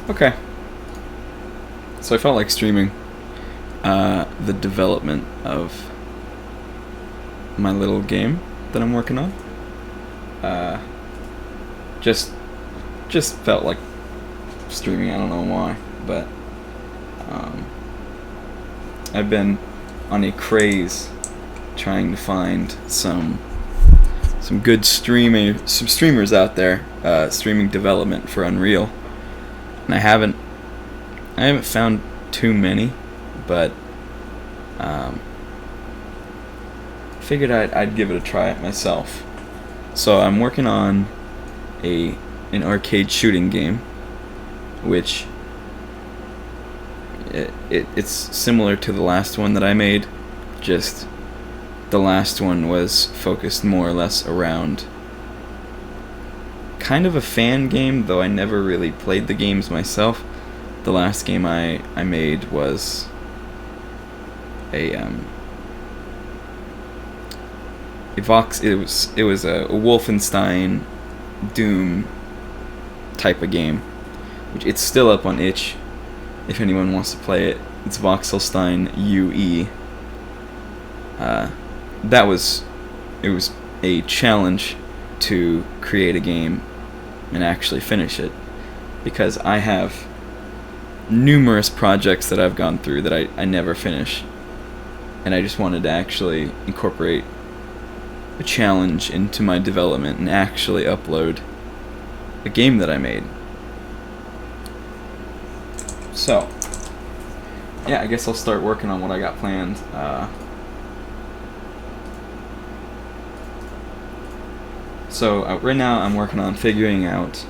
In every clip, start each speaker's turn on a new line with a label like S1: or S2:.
S1: Okay. So I felt like streaming the development of my little game that I'm working on. Uh, just felt like streaming. I don't know why, but I've been on a craze trying to find some good streamers out there streaming development for Unreal, and I haven't found too many, but figured I'd give it a try myself. So I'm working on an arcade shooting game, which it's similar to the last one that I made, just the last one was focused more or less around kind of a fan game, though I never really played the games myself. The last game I made was a Vox. It was a Wolfenstein Doom type of game, which it's still up on itch if anyone wants to play it. It's Voxelstein UE. It was a challenge to create a game and actually finish it, because I have numerous projects that I've gone through that I never finish, and I just wanted to actually incorporate a challenge into my development and actually upload a game that I made. So yeah, I guess I'll start working on what I got planned. So right now I'm working on figuring out,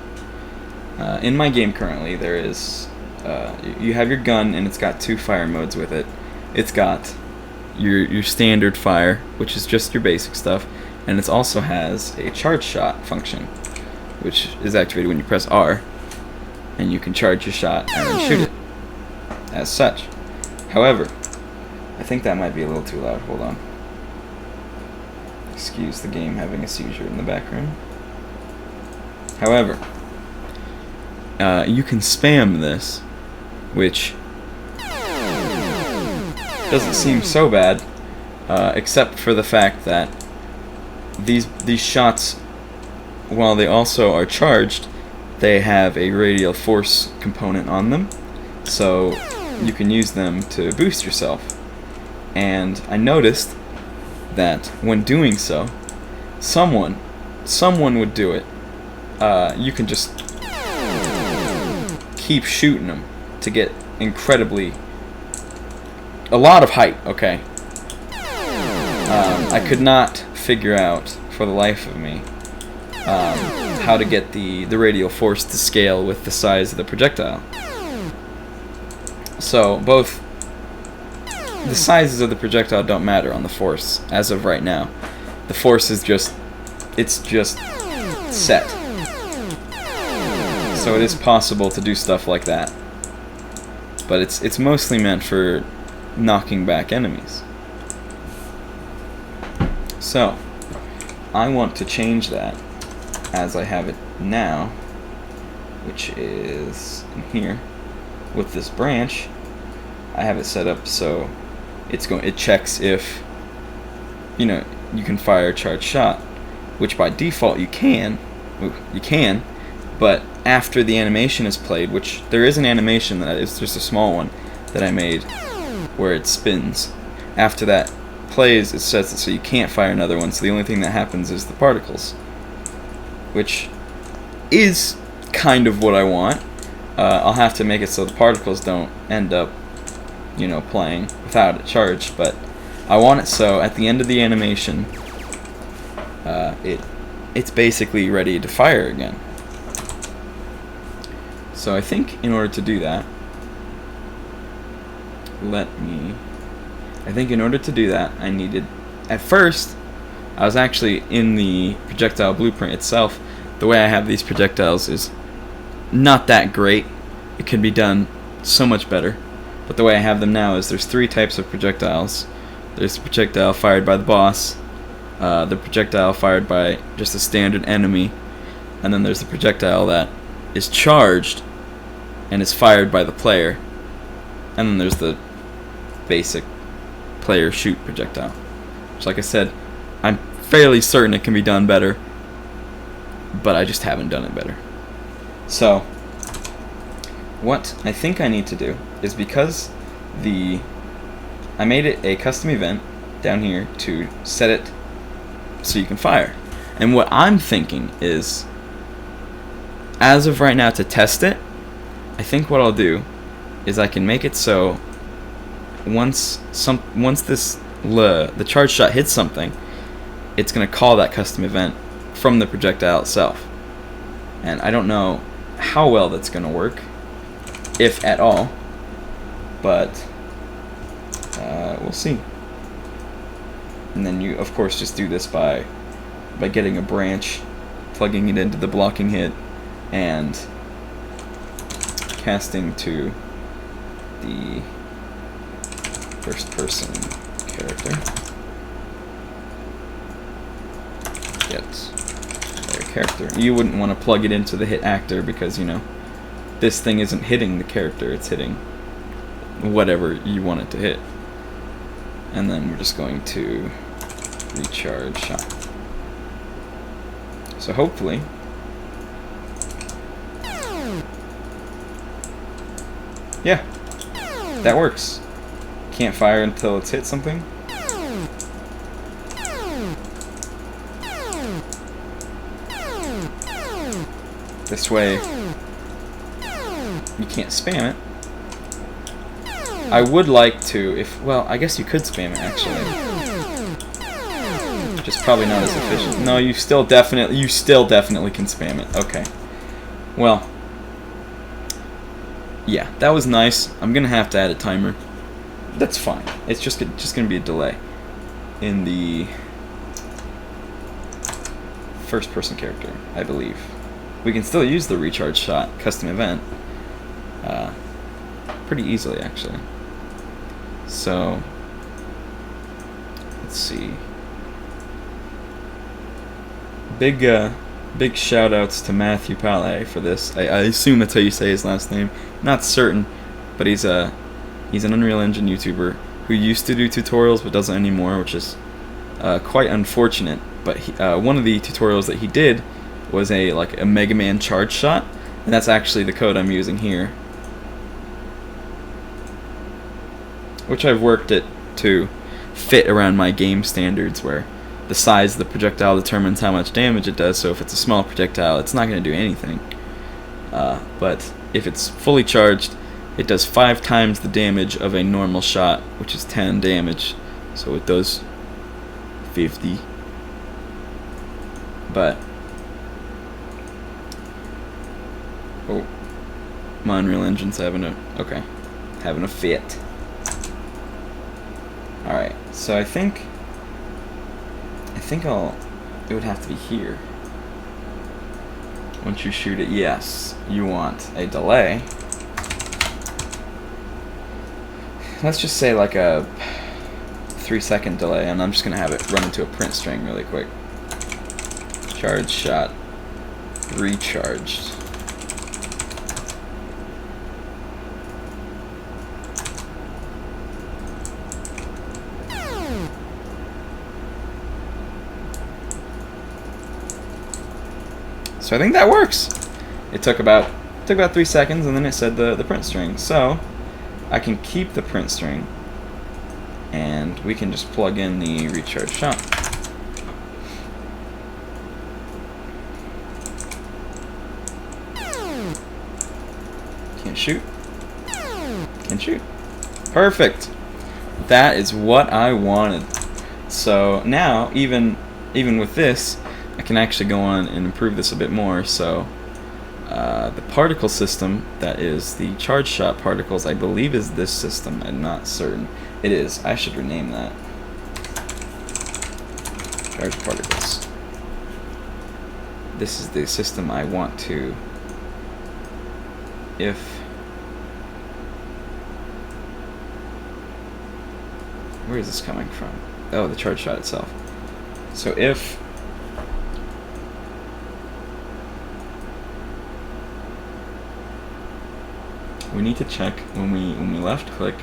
S1: in my game currently there is, you have your gun and it's got two fire modes with it. It's got your standard fire, which is just your basic stuff, and it also has a charge shot function, which is activated when you press R, and you can charge your shot and then shoot it as such. However, I think that might be a little too loud. Hold on. Excuse the game having a seizure in the background. However, you can spam this, which doesn't seem so bad, except for the fact that these shots, while they also are charged, they have a radial force component on them, so you can use them to boost yourself. And I noticed that when doing so, someone would do it. You can just keep shooting them to get a lot of height. Okay. I could not figure out for the life of me how to get the radial force to scale with the size of the projectile. So both the sizes of the projectile don't matter on the force as of right now. The force is just set. So it is possible to do stuff like that, but it's mostly meant for knocking back enemies. So I want to change that as I have it now, which is in here with this branch. I have it set up so it checks if you can fire a charged shot, which by default you can, but after the animation is played, which there is an animation that is just a small one that I made where it spins. After that plays, it sets it so you can't fire another one, so the only thing that happens is the particles, which is kind of what I want. I'll have to make it so the particles don't end up playing without it charged, but I want it so at the end of the animation it's basically ready to fire again. So I think in order to do that, I needed, at first I was actually in the projectile blueprint itself. The way I have these projectiles is not that great. It can be done so much better. But the way I have them now is there's three types of projectiles. There's the projectile fired by the boss, the projectile fired by just a standard enemy, and then there's the projectile that is charged and is fired by the player. And then there's the basic player shoot projectile, which, like I said, I'm fairly certain it can be done better, but I just haven't done it better. So what I think I need to do is, because I made it a custom event down here to set it so you can fire. And what I'm thinking is, as of right now, to test it, I think what I'll do is I can make it so once the charge shot hits something, it's going to call that custom event from the projectile itself. And I don't know how well that's going to work, if at all, but we'll see. And then you, of course, just do this by getting a branch, plugging it into the blocking hit, and casting to the first person character. Get player character. You wouldn't want to plug it into the hit actor, because, you know, this thing isn't hitting the character, it's hitting whatever you want it to hit. And then we're just going to recharge shot. So hopefully yeah, that works. Can't fire until it's hit something. This way you can't spam it. I would like to, well, I guess you could spam it actually. Just probably not as efficient. No, you still definitely can spam it. Okay. Well, yeah, that was nice. I'm gonna have to add a timer. That's fine. It's just gonna be a delay in the first person character, I believe. We can still use the recharge shot custom event pretty easily, actually. So let's see. Big shout outs to Matthew Palais for this. I assume that's how you say his last name. Not certain, but he's an Unreal Engine YouTuber who used to do tutorials but doesn't anymore, which is quite unfortunate. But one of the tutorials that he did was a Mega Man charge shot, and that's actually the code I'm using here, which I've worked it to fit around my game standards, where the size of the projectile determines how much damage it does. So if it's a small projectile, it's not going to do anything. But if it's fully charged, it does 5 times the damage of a normal shot, which is 10 damage. So it does 50. But oh, my Unreal Engine's having a fit. All right, so I think it would have to be here. Once you shoot it, yes, you want a delay. Let's just say like a 3-second delay, and I'm just gonna have it run into a print string really quick. Charge shot recharged. So I think that works. It took about 3 seconds, and then it said the print string. So I can keep the print string, and we can just plug in the recharge shot. Can't shoot. Can shoot. Perfect. That is what I wanted. So now, even with this, I can actually go on and improve this a bit more. So the particle system, that is the charge shot particles, I believe is this system. I'm not certain. It is. I should rename that. Charge particles. This is the system I want to, where is this coming from? Oh, the charge shot itself. So if we need to check when we left click.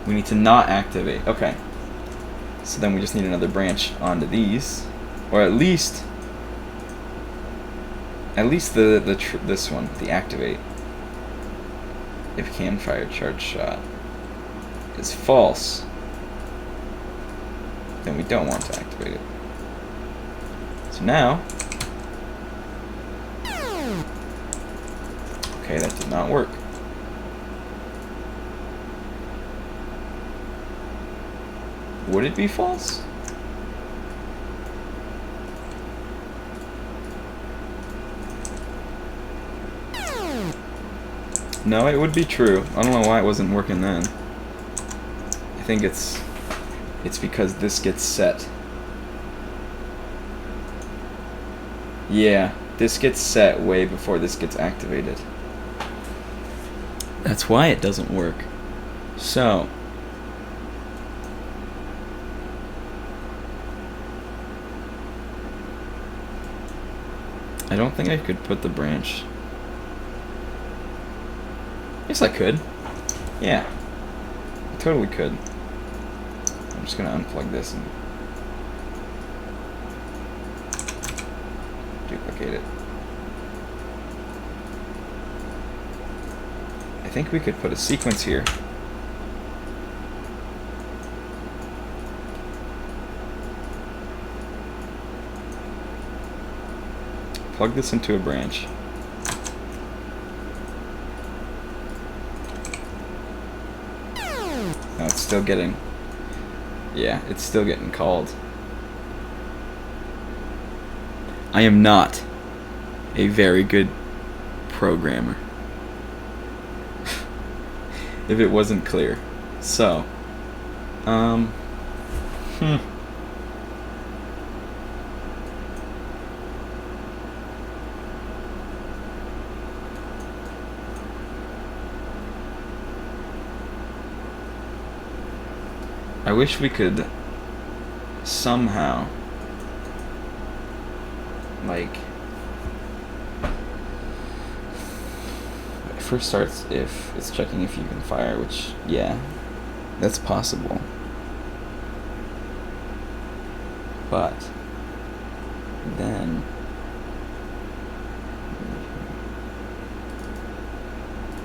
S1: We need to not activate. Okay. So then we just need another branch onto these, or at least this one, the activate. If can fire charge shot is false, then we don't want to activate it. So now, okay, that did not work. Would it be false? No, it would be true. I don't know why it wasn't working then. I think it's because this gets set. Yeah, this gets set way before this gets activated. That's why it doesn't work. So, I don't think I could put the branch. Yes, I could. Yeah, I totally could. I'm just gonna unplug this and duplicate it. I think we could put a sequence here. Plug this into a branch. No, it's still getting... Yeah, it's still getting called. I am not a very good programmer. If it wasn't clear. So, I wish we could somehow, like, it first starts if it's checking if you can fire, which, yeah, that's possible. But then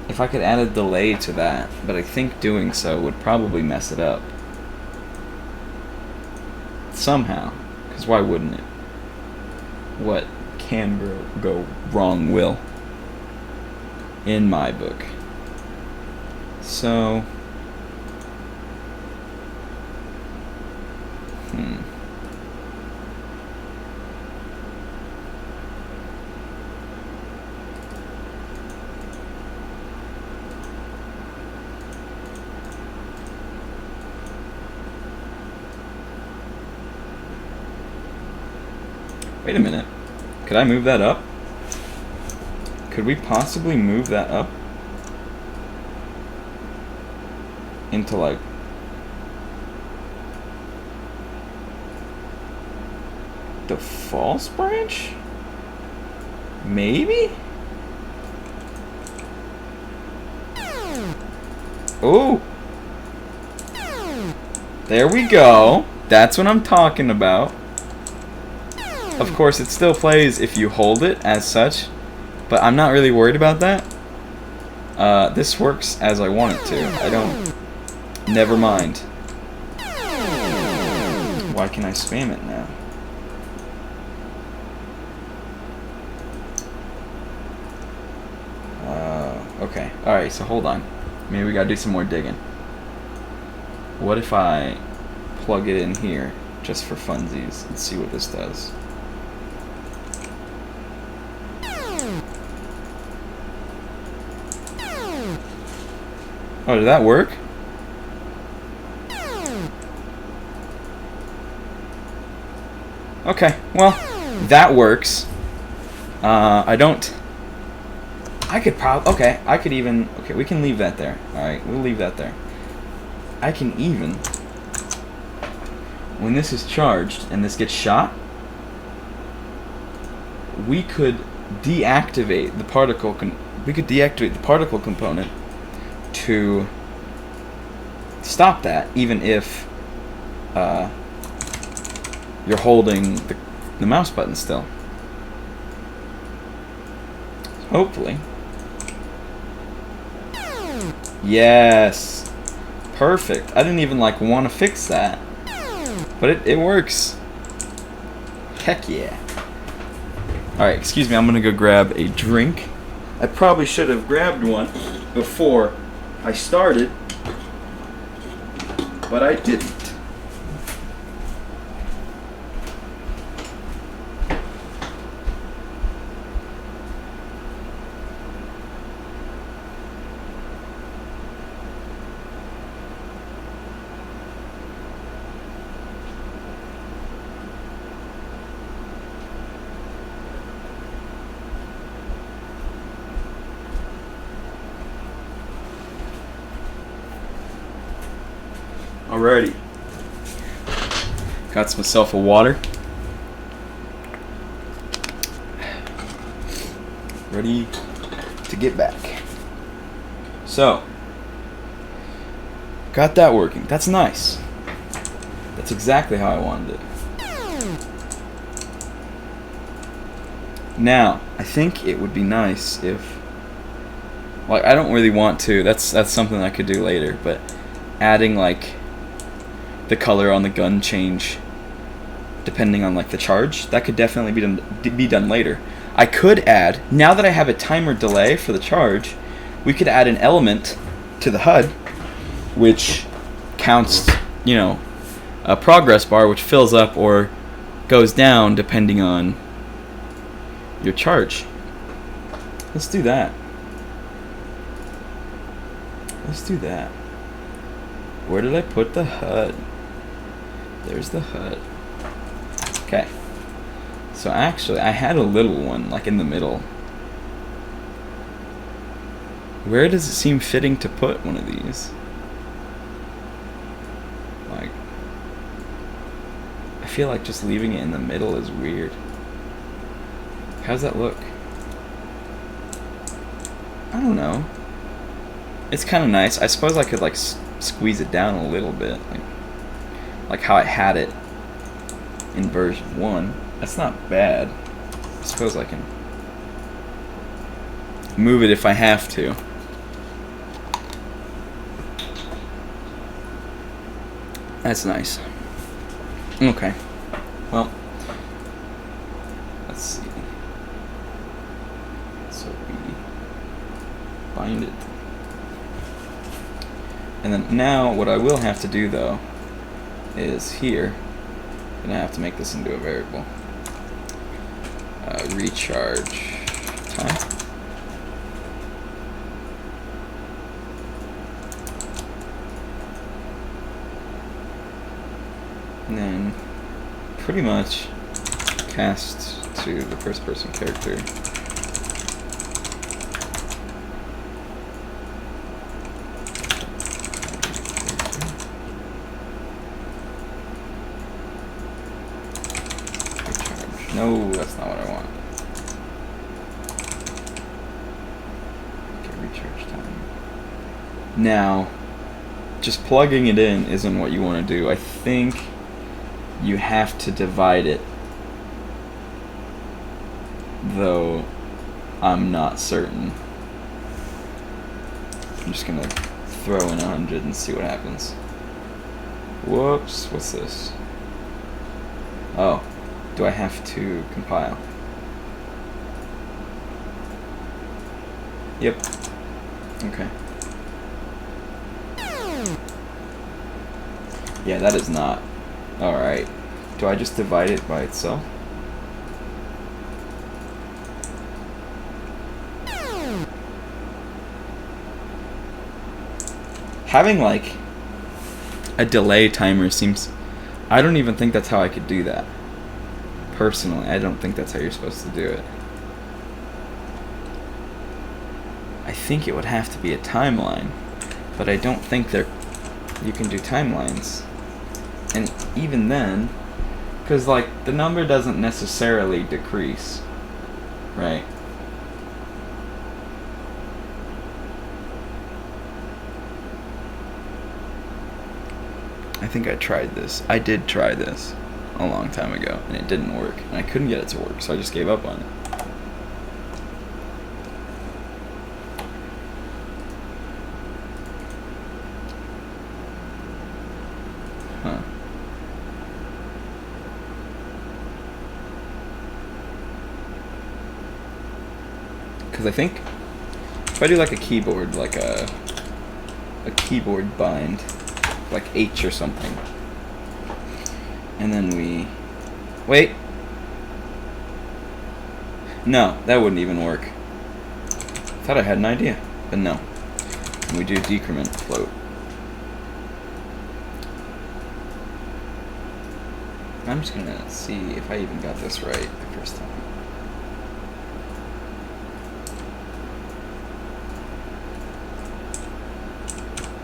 S1: if I could add a delay to that, but I think doing so would probably mess it up. Somehow, because why wouldn't it? What can go wrong will, in my book. So, wait a minute. Could I move that up? Could we possibly move that up into, like, the false branch? Maybe? Oh! There we go. That's what I'm talking about. Of course, it still plays if you hold it as such, but I'm not really worried about that. This works as I want it to. I don't... Never mind. Why can I spam it now? Okay. Alright, so hold on. Maybe we gotta do some more digging. What if I plug it in here, just for funsies, and see what this does? Oh, did that work? Okay, well, that works. I don't... I could probably... Okay, I could even... Okay, we can leave that there. Alright, we'll leave that there. I can even... When this is charged and this gets shot, we could deactivate the particle... We could deactivate the particle component to stop that, even if you're holding the mouse button still. Hopefully. Yes. Perfect. I didn't even like want to fix that, but it works. Heck yeah. Alright, excuse me, I'm gonna go grab a drink. I probably should have grabbed one before I started, but I didn't. Alrighty. Got myself a water. Ready to get back. So, got that working. That's nice. That's exactly how I wanted it. Now, I think it would be nice if, like, I don't really want to. That's something I could do later, but adding like the color on the gun change depending on like the charge, that could definitely be done later. I could add, now that I have a timer delay for the charge, we could add an element to the HUD which counts, you know, a progress bar which fills up or goes down depending on your charge. Let's do that. Let's do that. Where did I put the HUD? There's the HUD. Okay. So actually, I had a little one, like in the middle. Where does it seem fitting to put one of these? Like, I feel like just leaving it in the middle is weird. How's that look? I don't know. It's kind of nice. I suppose I could like squeeze it down a little bit, like how I had it in version 1. That's not bad. I suppose I can move it if I have to. That's nice. Okay. Well, let's see. So we bind it. And then now what I will have to do though is here, I'm gonna have to make this into a variable. Recharge time. And then pretty much cast to the first person character. No, that's not what I want. Okay, recharge time. Now, just plugging it in isn't what you want to do. I think you have to divide it, though I'm not certain. I'm just gonna throw in 100 and see what happens. Whoops, what's this? Oh. Do I have to compile? Yep. Okay. Yeah, that is not. Alright. Do I just divide it by itself? Having like a delay timer seems... I don't even think that's how I could do that. Personally, I don't think that's how you're supposed to do it. I think it would have to be a timeline, but I don't think you can do timelines. And even then, because like the number doesn't necessarily decrease, right? I think I tried this. I did try this a long time ago, and it didn't work. And I couldn't get it to work, so I just gave up on it. Huh. Because I think if I do like a keyboard, like a keyboard bind, like H or something, and then we wait. No, that wouldn't even work. Thought I had an idea, but no. And we do decrement float. I'm just gonna see if I even got this right the first time.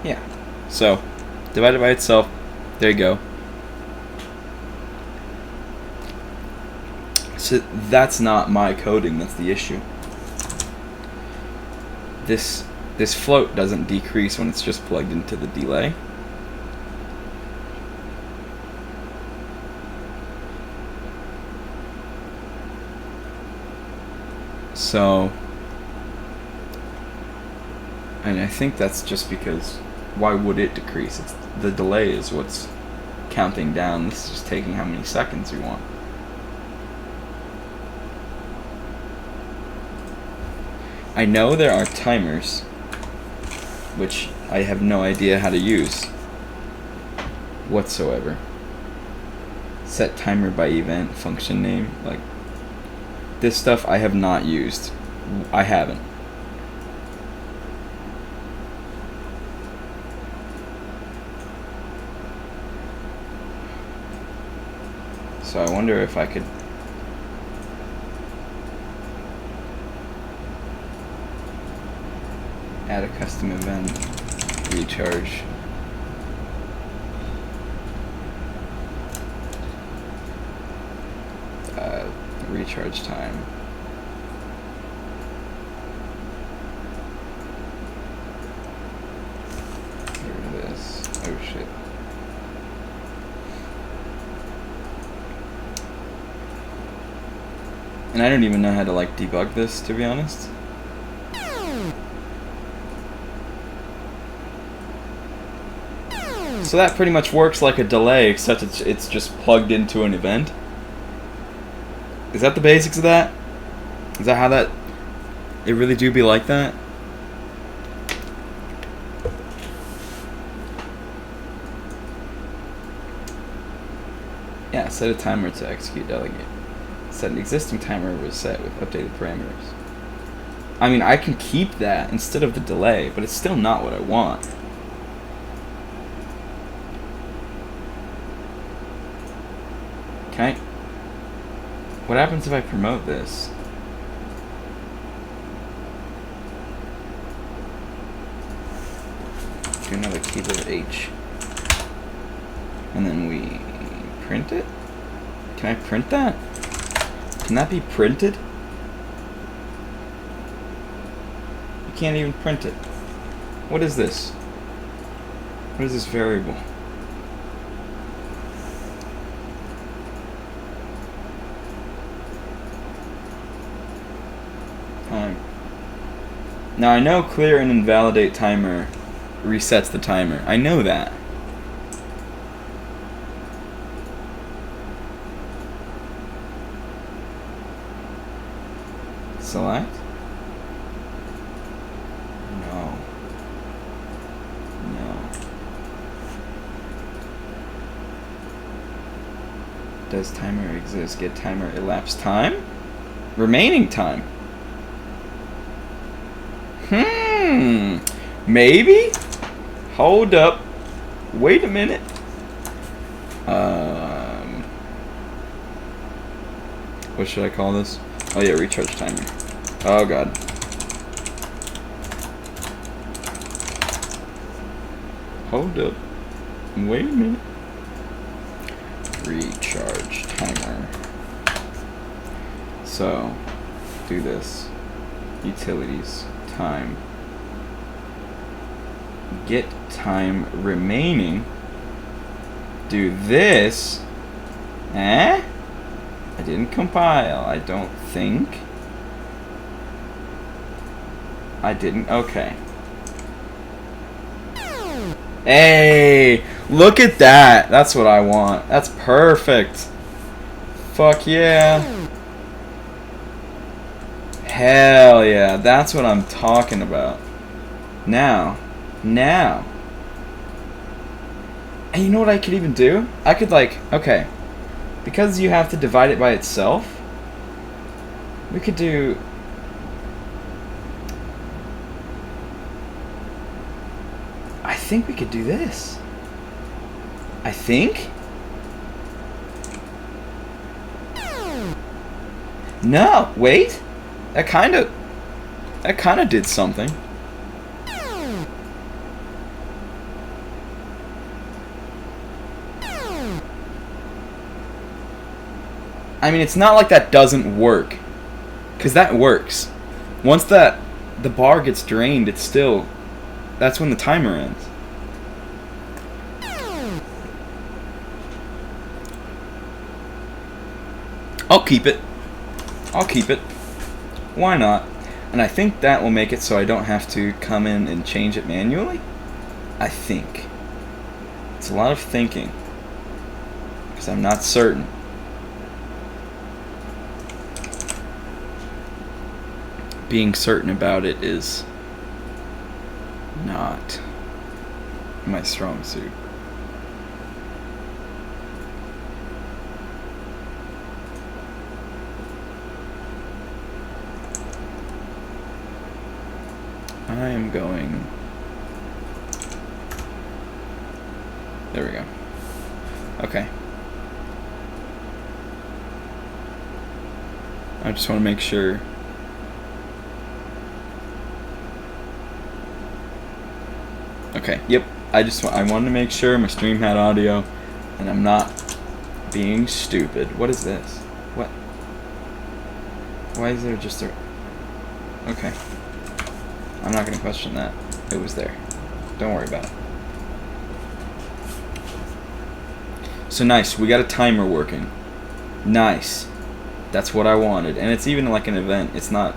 S1: Yeah. So, divided by itself. There you go. So that's not my coding. That's the issue. This float doesn't decrease when it's just plugged into the delay. So, and I think that's just because, why would it decrease? It's the delay is what's counting down. This is just taking how many seconds you want. I know there are timers, which I have no idea how to use whatsoever. Set timer by event, function name, like this stuff I have not used. I haven't. So I wonder if I could add a custom event, recharge. Recharge time. Get rid of this. Oh shit. And I don't even know how to like debug this, to be honest. So that pretty much works like a delay, except it's just plugged into an event. Is that the basics of that? Is that how that... It really do be like that? Yeah, set a timer to execute delegate. Set an existing timer reset with updated parameters. I mean, I can keep that instead of the delay, but it's still not what I want. Can I... What happens if I promote this? Do another keyboard H. And then we print it? Can I print that? Can that be printed? You can't even print it. What is this? What is this variable? Now I know clear and invalidate timer resets the timer. I know that. Select? No. No. Does timer exist? Get timer elapsed time? Remaining time. Maybe? Hold up. Wait a minute. What should I call this? Oh yeah, recharge timer. Oh god. Hold up. Wait a minute. Recharge timer. So, do this. Utilities. Time. Get time remaining. do this. Eh? I didn't compile, I don't think. I didn't. Okay. Hey! Look at that! That's what I want. That's perfect. Fuck yeah. Hell yeah. That's what I'm talking about. Now. And you know what I could even do? I could like, okay. Because you have to divide it by itself, we could do... I think we could do this. I think? No, wait. That kind of did something. I mean, it's not like that doesn't work, because that works. Once the bar gets drained, it's still... That's when the timer ends. I'll keep it. Why not? And I think that will make it so I don't have to come in and change it manually. I think. It's a lot of thinking, because I'm not certain. Being certain about it is not my strong suit. I am going... There we go. Okay. I just want to make sure... Okay, yep. I wanted to make sure my stream had audio, and I'm not being stupid. What is this? What? Why is there just a... Okay. I'm not gonna question that. It was there. Don't worry about it. So nice, we got a timer working. Nice. That's what I wanted. And it's even like an event. It's not...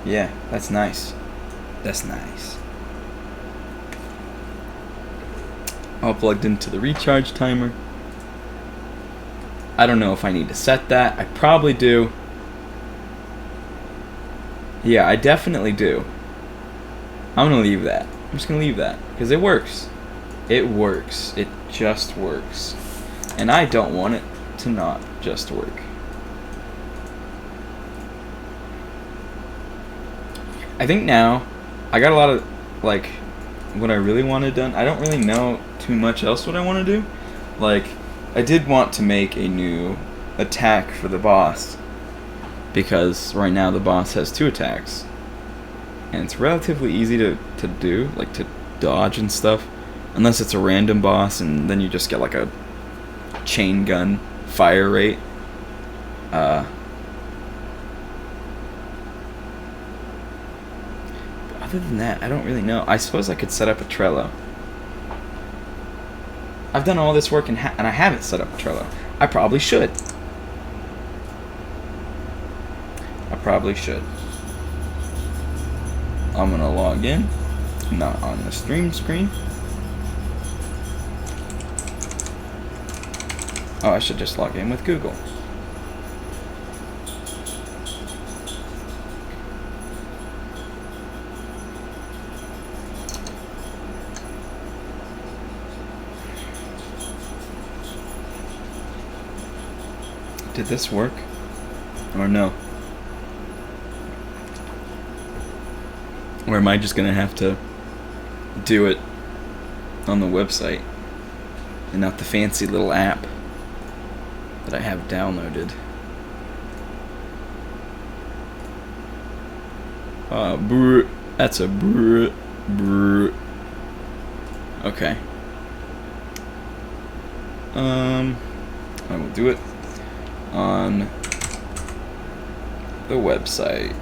S1: Yeah, that's nice. That's nice. All plugged into the recharge timer. I don't know if I need to set that. I probably do. Yeah, I definitely do. I'm gonna leave that. I'm just gonna leave that because it works. It works. It just works. And I don't want it to not just work. I think now I got a lot of like what I really wanted done. I don't really know too much else what I want to do. Like I did want to make a new attack for the boss, because right now the boss has 2 attacks and it's relatively easy to do, like to dodge and stuff, unless it's a random boss and then you just get like a chain gun fire rate. Other than that, I don't really know. I suppose I could set up a Trello. I've done all this work and I haven't set up a Trello. I probably should. I'm gonna log in. Not on the stream screen. Oh, I should just log in with Google. Did this work? Or no? Or am I just gonna have to do it on the website and not the fancy little app that I have downloaded? That's a brr. Okay. I will do it on the website.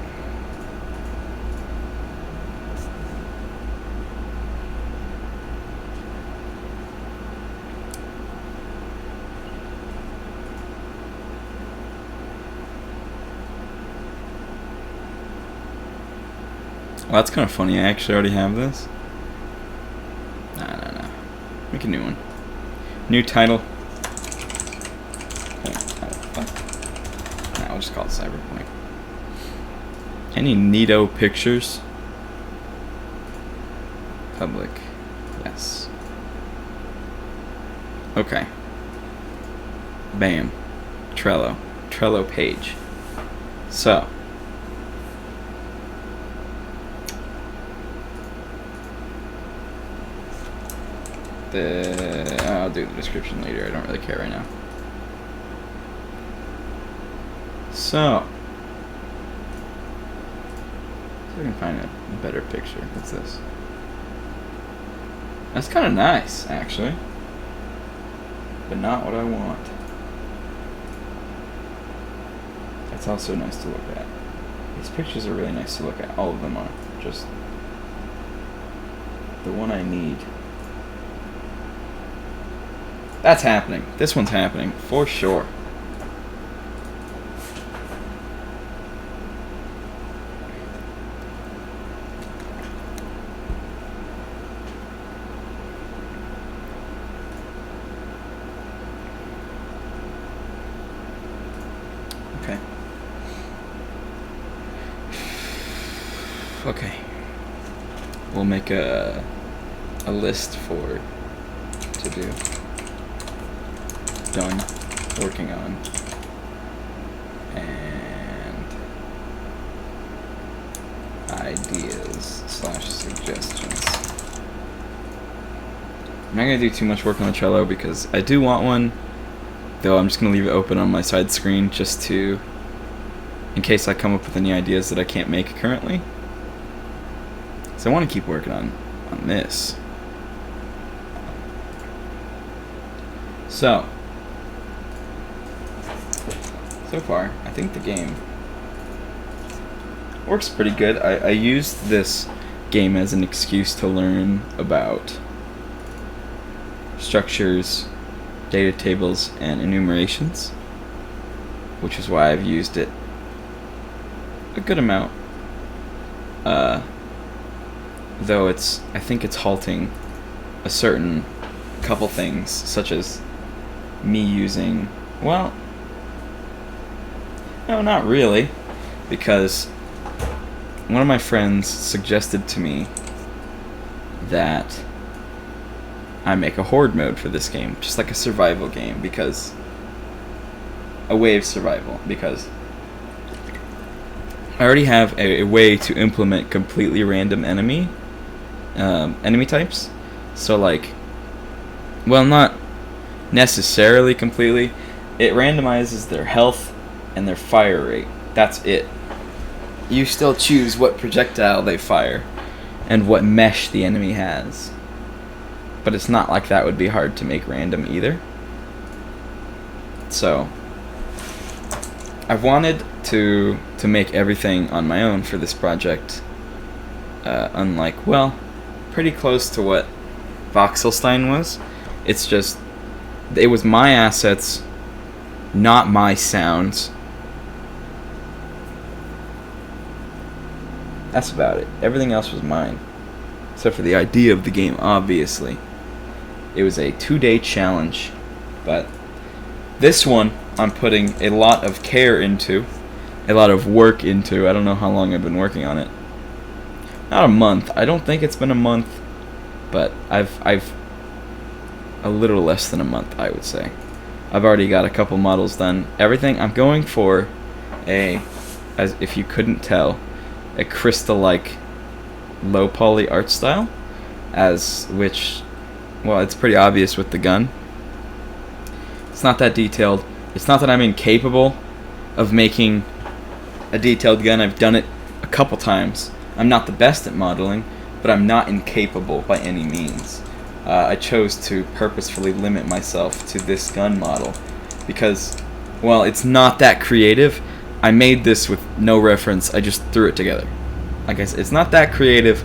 S1: Well, that's kind of funny. I actually already have this. Nah. Make a new one. New title. Nah, we'll just call it Cyberpoint. Any neato pictures? Public. Yes. Okay. Bam. Trello. Trello page. So. I'll do the description later. I don't really care right now. So. See if I can find a better picture. What's this? That's kind of nice, actually. But not what I want. That's also nice to look at. These pictures are really nice to look at. All of them are. Just the one I need. That's happening. This one's happening for sure. Okay. Okay. We'll make a list for to do. Done. Working on. And ideas/suggestions. I'm not going to do too much work on the Trello because I do want one, though I'm just going to leave it open on my side screen just to, in case I come up with any ideas that I can't make currently. So I want to keep working on this. So far, I think the game works pretty good. I used this game as an excuse to learn about structures, data tables, and enumerations, which is why I've used it a good amount. Though I think it's halting a certain couple things, such as me using, well, no, not really, because one of my friends suggested to me that I make a horde mode for this game, just like a survival game, because a way of survival, because I already have a way to implement completely random enemy types. So like, well, not necessarily completely. It randomizes their health and their fire rate. That's it. You still choose what projectile they fire and what mesh the enemy has. But it's not like that would be hard to make random either. So I've wanted to make everything on my own for this project. Unlike, well, pretty close to what Voxelstein was. It's just, it was my assets, not my sounds. That's about it. Everything else was mine. Except for the idea of the game, obviously. It was a 2-day challenge. But this one, I'm putting a lot of care into. A lot of work into. I don't know how long I've been working on it. Not a month. I don't think it's been a month. But I've a little less than a month, I would say. I've already got a couple models done. Everything, I'm going for as if you couldn't tell, a crystal-like low poly art style, which, well, it's pretty obvious with the gun. It's not that detailed. It's not that I'm incapable of making a detailed gun. I've done it a couple times. I'm not the best at modeling, but I'm not incapable by any means. I chose to purposefully limit myself to this gun model because, well, it's not that creative. I made this with no reference. I just threw it together. Like I said, it's not that creative,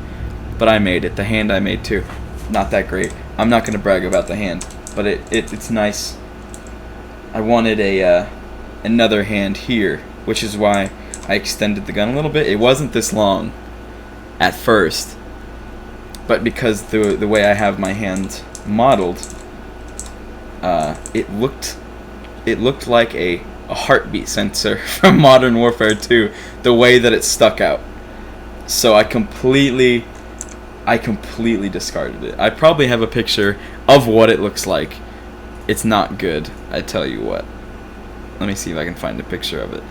S1: but I made it. The hand I made too. Not that great. I'm not going to brag about the hand, but it's nice. I wanted another hand here, which is why I extended the gun a little bit. It wasn't this long. at first, but because the way I have my hand modeled, it looked like a heartbeat sensor from Modern Warfare 2, the way that it stuck out. So I completely discarded it. I probably have a picture of what it looks like. It's not good, I tell you what. Let me see if I can find a picture of it.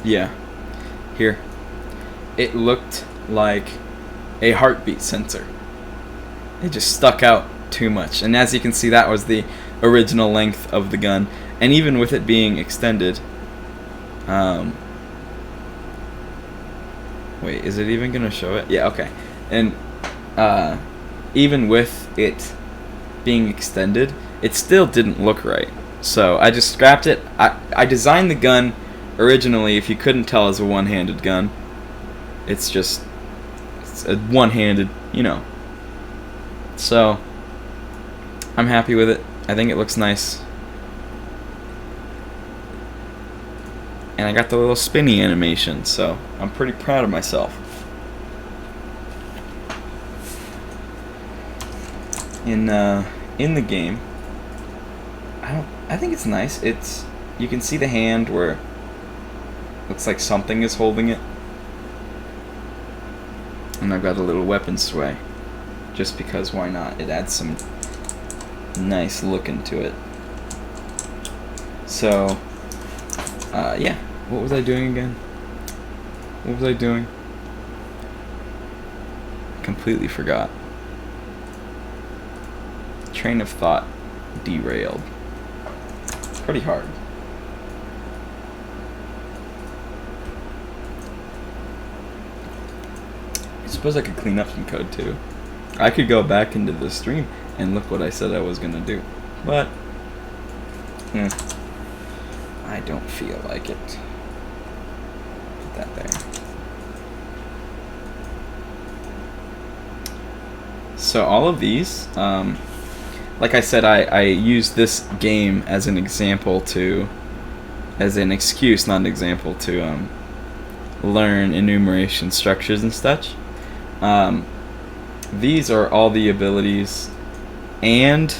S1: Yeah, here. It looked like a heartbeat sensor. It just stuck out too much. And as you can see, that was the original length of the gun. And even with it being extended, wait, is it even gonna show it? Yeah, okay. And even with it being extended, it still didn't look right. So I just scrapped it. I designed the gun originally, if you couldn't tell, as a one-handed gun. It's a one-handed, you know. So I'm happy with it. I think it looks nice. And I got the little spinny animation, so I'm pretty proud of myself. In the game, I think it's nice. You can see the hand where it looks like something is holding it. And I've got a little weapon sway, just because why not? It adds some nice look into it. So yeah, what was I doing again? What was I doing? Completely forgot. Train of thought derailed. Pretty hard. I suppose I could clean up some code too. I could go back into the stream and look what I said I was gonna do, but I don't feel like it. Put that there. So all of these, like I said, I use this game as an example as an excuse, not an example, to learn enumeration structures and such. These are all the abilities and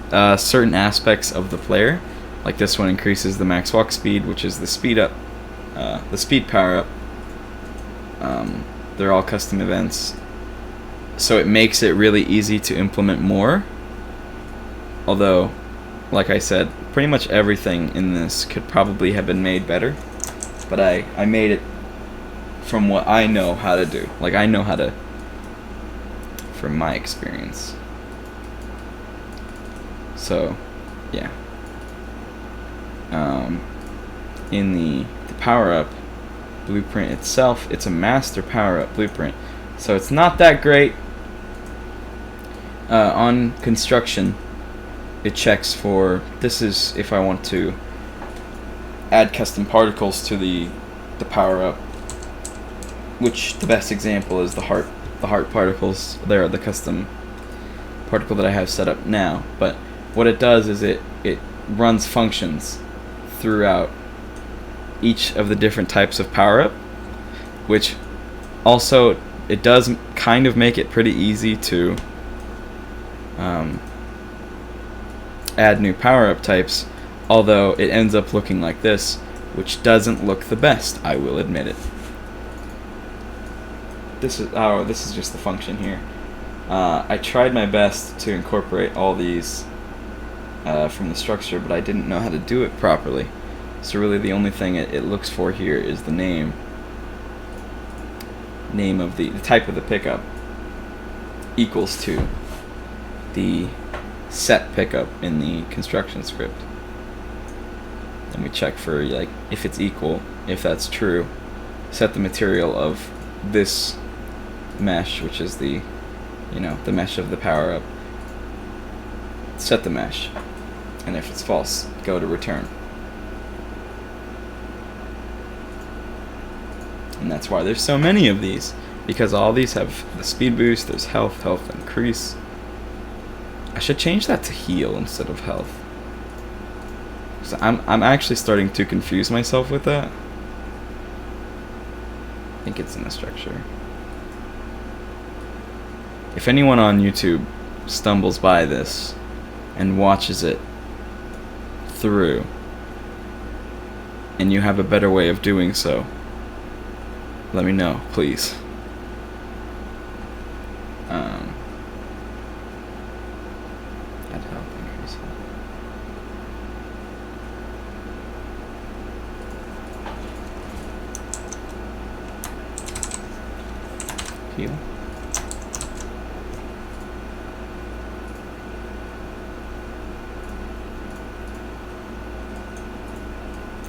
S1: certain aspects of the player. Like this one increases the max walk speed, which is the speed up, the speed power up. They're all custom events, so it makes it really easy to implement more. Although, like I said, pretty much everything in this could probably have been made better, but I made it from what I know how to do. Like, I know how to, from my experience. So, yeah. In the power-up blueprint itself, it's a master power-up blueprint, so it's not that great. On construction, it checks for, this is if I want to add custom particles to the power-up, which the best example is the heart particles. They're the custom particle that I have set up now. But what it does is it runs functions throughout each of the different types of power-up, which also it does kind of make it pretty easy to add new power-up types, although it ends up looking like this, which doesn't look the best, I will admit it. This is just the function here. I tried my best to incorporate all these from the structure, but I didn't know how to do it properly. So really the only thing it looks for here is the name of the type of the pickup equals to the set pickup in the construction script. And we check for, like, if it's equal, if that's true, set the material of this mesh, which is the mesh of the power up. Set the mesh, and if it's false, go to return. And that's why there's so many of these. Because all these have the speed boost, there's health increase. I should change that to heal instead of health. So I'm actually starting to confuse myself with that. I think it's in the structure. If anyone on YouTube stumbles by this and watches it through, and you have a better way of doing so, let me know, please. Add health increase. Heal.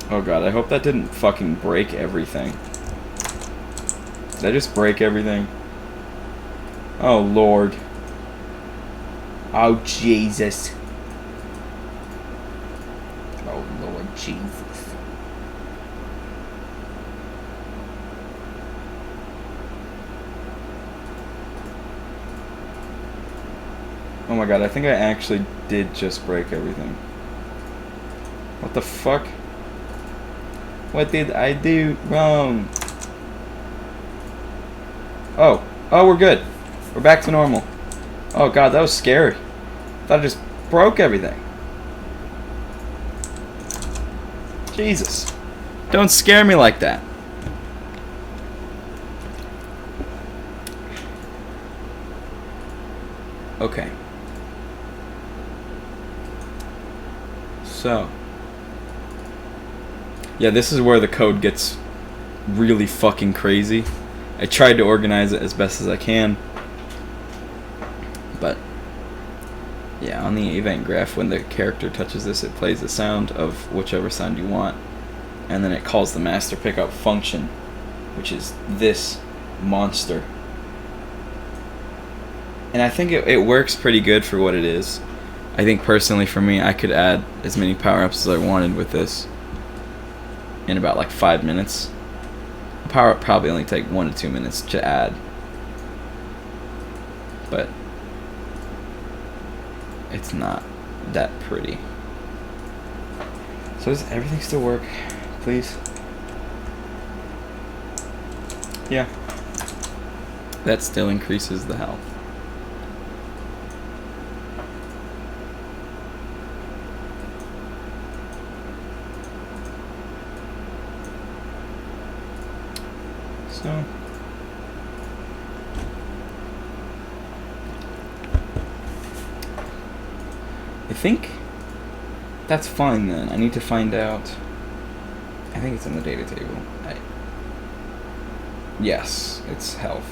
S1: Oh god, I hope that didn't fucking break everything. Did I just break everything? Oh lord. Oh Jesus. Oh Lord Jesus. Oh my god, I think I actually did just break everything. What the fuck? What did I do wrong? Oh, we're good. We're back to normal. Oh god, that was scary. I thought I just broke everything. Jesus. Don't scare me like that. Okay. So. Yeah, this is where the code gets really fucking crazy. I tried to organize it as best as I can. But, yeah, on the event graph, when the character touches this, it plays the sound of whichever sound you want. And then it calls the master pickup function, which is this monster. And I think it works pretty good for what it is. I think personally for me, I could add as many power-ups as I wanted with this in about like 5 minutes. Power-up probably only take 1 to 2 minutes to add. But it's not that pretty. So does everything still work? Please? Yeah. That still increases the health. So I think that's fine then. I need to find out. I think it's in the data table. Yes, it's health.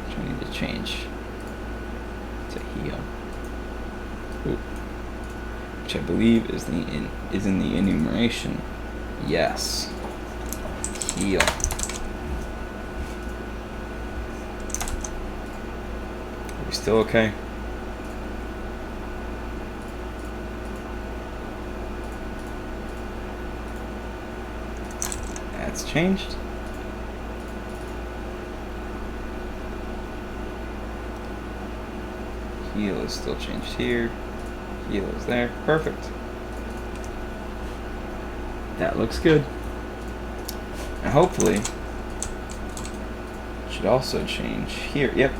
S1: Which I need to change to heal. Ooh. Which I believe is in the enumeration. Yes. Heal. Are we still okay? That's changed. Heal is still changed here. Heal is there. Perfect. That looks good. And hopefully, it should also change here. Yep.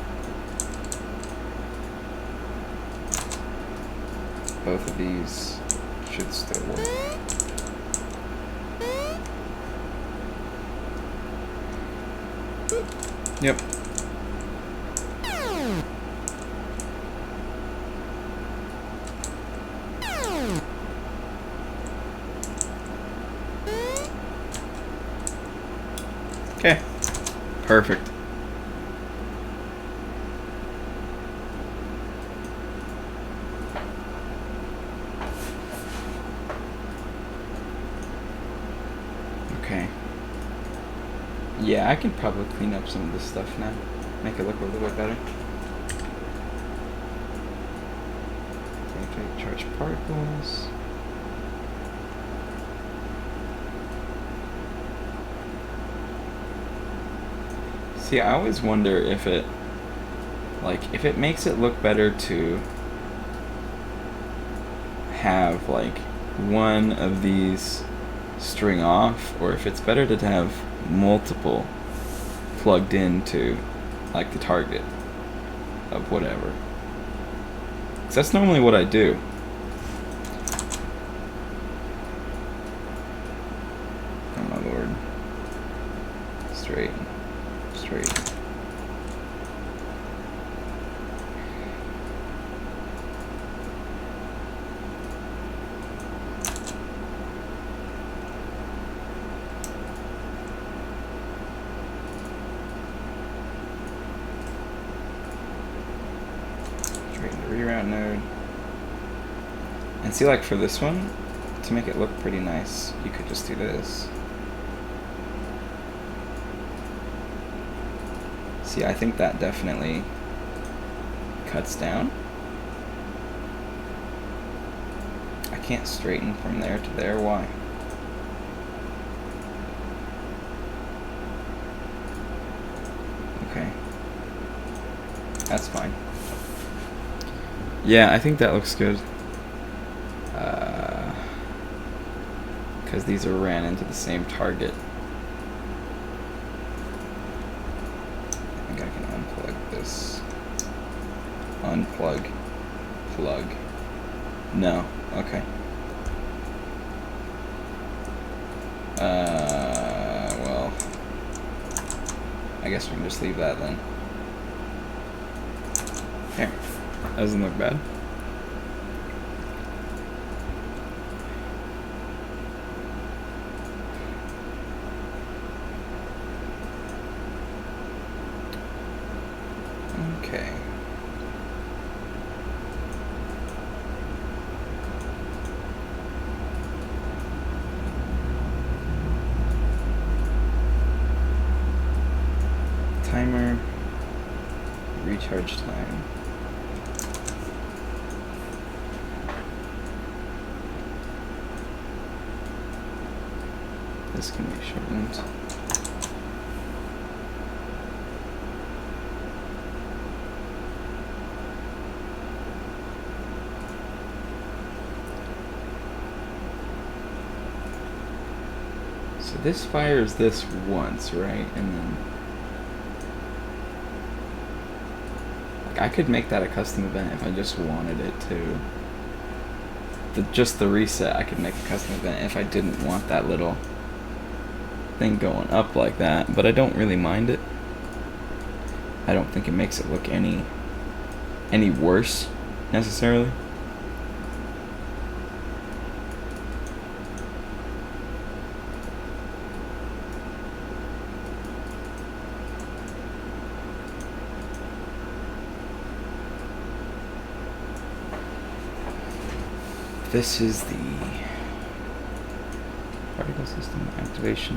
S1: Both of these should still work. Yep. Okay. Perfect. Okay. Yeah, I can probably clean up some of this stuff now. Make it look a little bit better. Okay, charge particles. See, I always wonder if it, like, if it makes it look better to have, like, one of these string off, or if it's better to have multiple plugged into, like, the target of whatever. 'Cause that's normally what I do. Oh my lord. Straight. Straight. Straighten the reroute node. And see, like for this one, to make it look pretty nice, you could just do this. See, I think that definitely cuts down. I can't straighten from there to there. Why? Okay. That's fine. Yeah, I think that looks good. Because these are ran into the same target. I think I can unplug this. Unplug. Plug. No. Okay. Well, I guess we can just leave that then. Here. That doesn't look bad. Okay. Timer, recharge time. This can be shortened. So this fires this once, right? And then I could make that a custom event if I just wanted it to. Just the reset, I could make a custom event if I didn't want that little thing going up like that, but I don't really mind it. I don't think it makes it look any worse necessarily. This is the particle system activation.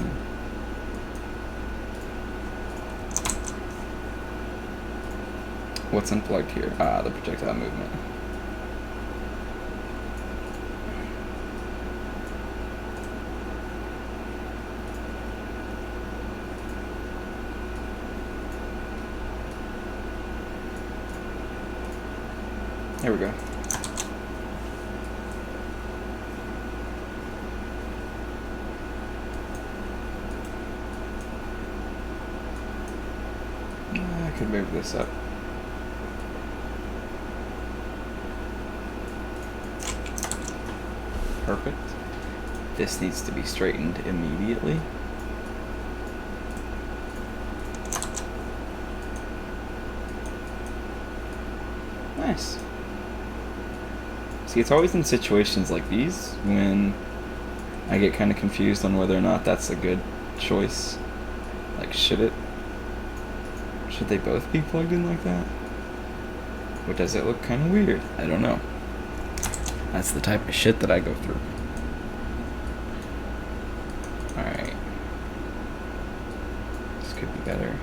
S1: What's unplugged here? Ah, the projectile movement. There we go. I could move this up. Perfect. This needs to be straightened immediately. Nice. See, it's always in situations like these when I get kind of confused on whether or not that's a good choice. Like, should they both be plugged in like that? Or does it look kind of weird? I don't know. That's the type of shit that I go through. Alright. This could be better.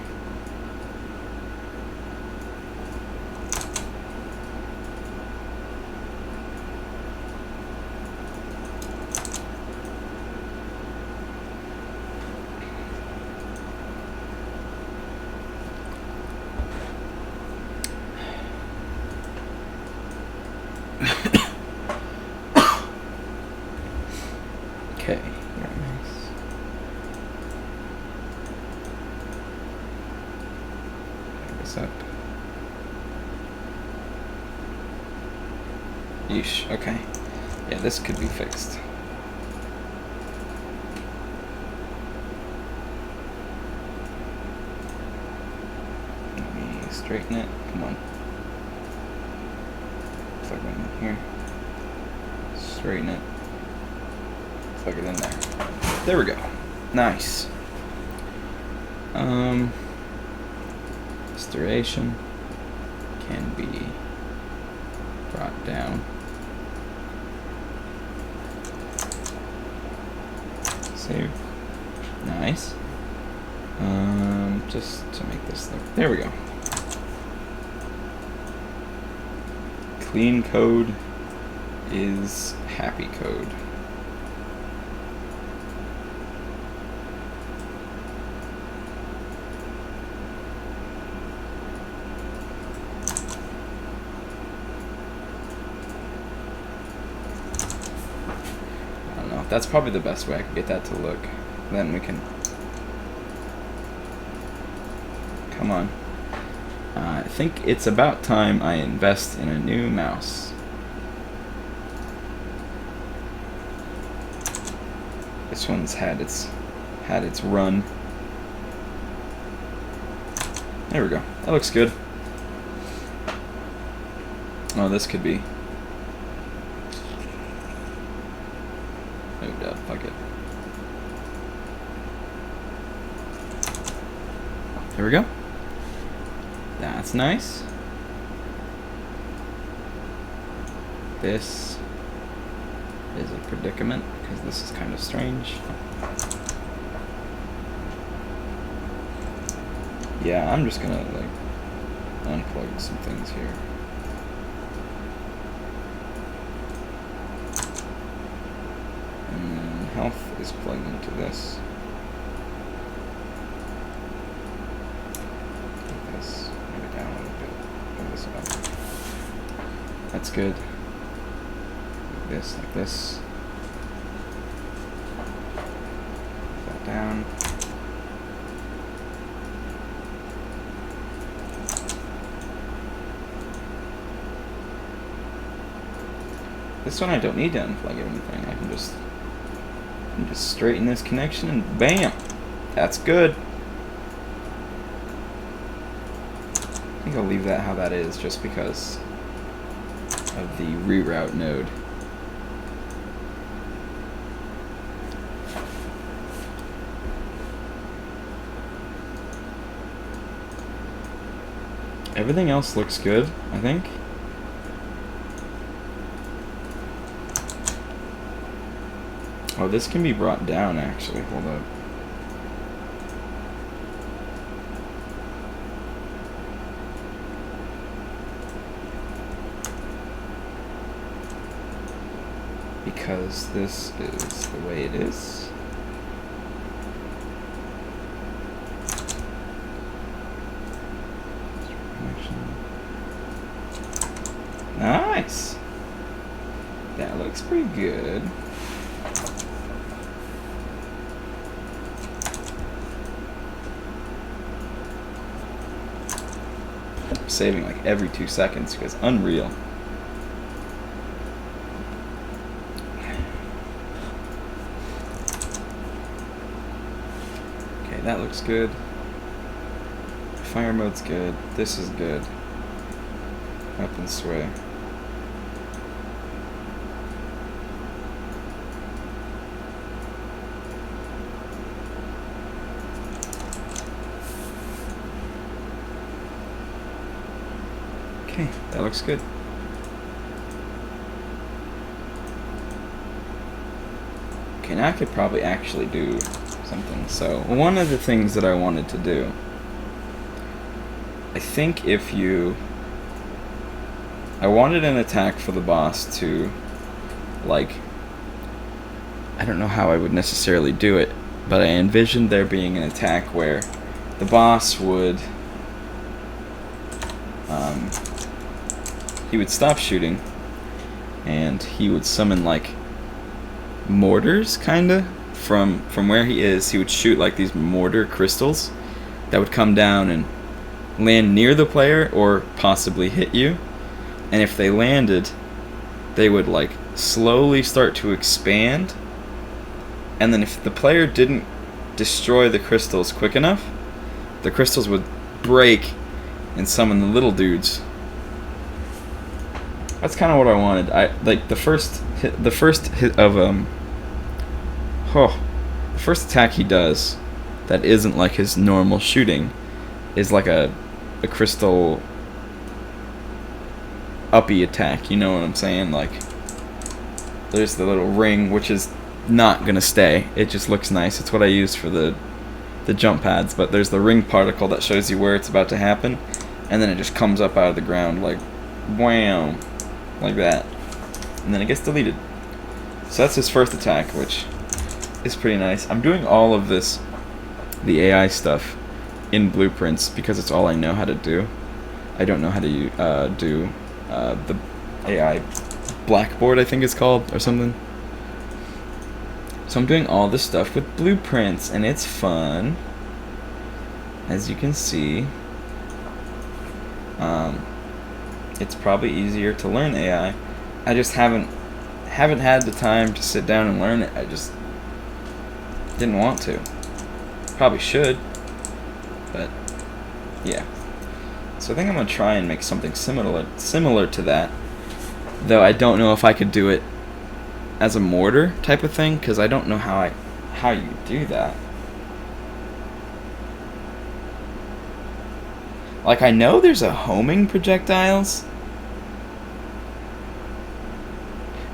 S1: Okay, very nice. Pick this up. Yeesh, okay. Yeah, this could be fixed. Let me straighten it. Come on. Plug it in here. Straighten it. Plug it in there. There we go. Nice. Restoration can be brought down. Save. Nice. Just to make this look. There we go. Clean code is happy code. I don't know. That's probably the best way I can get that to look. Then we can... Come on. I think it's about time I invest in a new mouse. This one's had its run. There we go. That looks good. Oh, this could be moved up. Fuck it. There we go. That's nice. This is a predicament because this is kind of strange. Yeah, I'm just gonna like unplug some things here. And then health is plugged into this. That's good. Like this, like this. Put that down. This one I don't need to unplug anything. I can just straighten this connection and bam! That's good. I think I'll leave that how that is just because of the reroute node. Everything else looks good, I think. Oh, this can be brought down actually. Hold up. Because this is the way it is. Nice! That looks pretty good. I'm saving like every 2 seconds because unreal. That looks good. Fire mode's good. This is good. Up and sway. Okay, that looks good. Okay, now I could probably actually do something. So one of the things that I wanted to do, I think I wanted an attack for the boss to, like, I don't know how I would necessarily do it, but I envisioned there being an attack where the boss would, he would stop shooting, and he would summon like mortars, kinda, from where he is. He would shoot like these mortar crystals that would come down and land near the player or possibly hit you. And if they landed, they would like slowly start to expand. And then if the player didn't destroy the crystals quick enough, the crystals would break and summon the little dudes. That's kind of what I wanted. I like the first hit of the first attack he does that isn't like his normal shooting is like a crystal uppy attack, you know what I'm saying? Like, there's the little ring, which is not gonna stay. It just looks nice. It's what I use for the jump pads, but there's the ring particle that shows you where it's about to happen, and then it just comes up out of the ground like wham, like that, and then it gets deleted. So that's his first attack, which is pretty nice. I'm doing all of this, the AI stuff, in blueprints because it's all I know how to do. I don't know how to do the AI blackboard, I think it's called, or something. So I'm doing all this stuff with blueprints, and it's fun, as you can see. It's probably easier to learn AI. I just haven't had the time to sit down and learn it. I just didn't want to. Probably should, but yeah. So I think I'm gonna try and make something similar to that. Though I don't know if I could do it as a mortar type of thing, because I don't know how you do that. Like, I know there's a homing projectiles.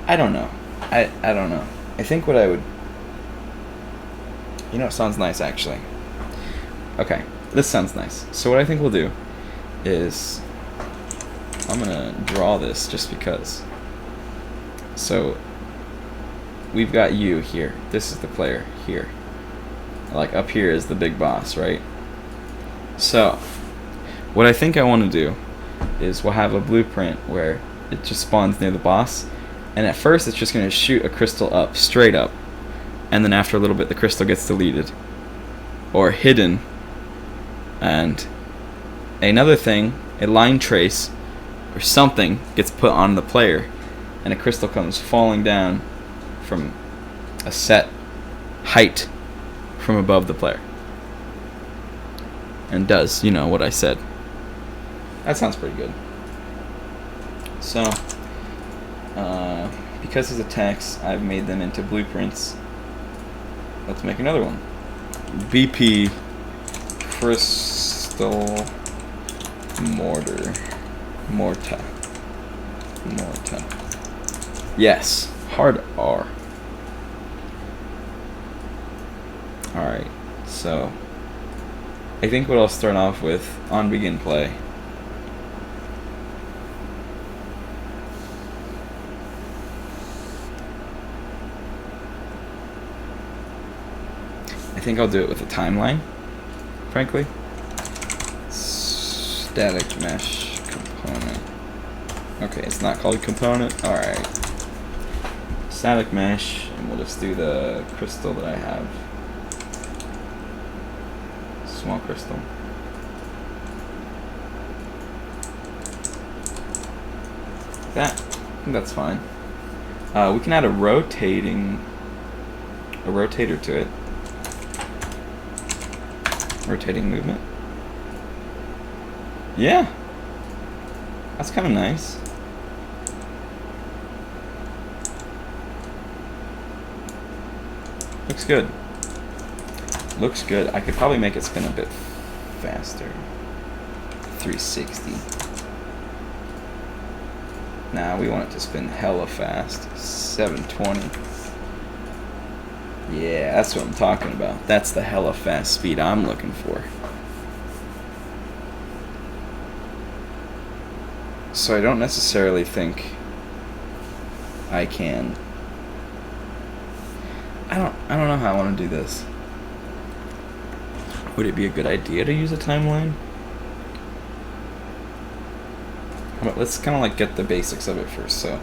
S1: I don't know. I don't know. I think what I would... You know, it sounds nice, actually. Okay, this sounds nice. So what I think we'll do is... I'm gonna draw this just because. So, we've got you here. This is the player here. Like, up here is the big boss, right? So, what I think I want to do is we'll have a blueprint where it just spawns near the boss, and at first it's just going to shoot a crystal up, straight up, and then after a little bit the crystal gets deleted or hidden, and another thing, a line trace or something gets put on the player, and a crystal comes falling down from a set height from above the player and does, you know, what I said. That sounds pretty good. So, because his attacks, I've made them into blueprints. Let's make another one. BP Crystal Mortar. Morta. Yes, hard R. Alright, so I think what I'll start off with on begin play . I think I'll do it with a timeline, frankly. Static mesh component. Okay, it's not called component. Alright. Static mesh, and we'll just do the crystal that I have. Small crystal. That, I think that's fine. We can add a rotator to it. Rotating movement. Yeah. That's kind of nice. Looks good. Looks good. I could probably make it spin a bit faster. 360. Nah, we want it to spin hella fast. 720. Yeah, that's what I'm talking about. That's the hella fast speed I'm looking for. So I don't necessarily think I can. I don't know how I want to do this. Would it be a good idea to use a timeline? Let's kind of like get the basics of it first. So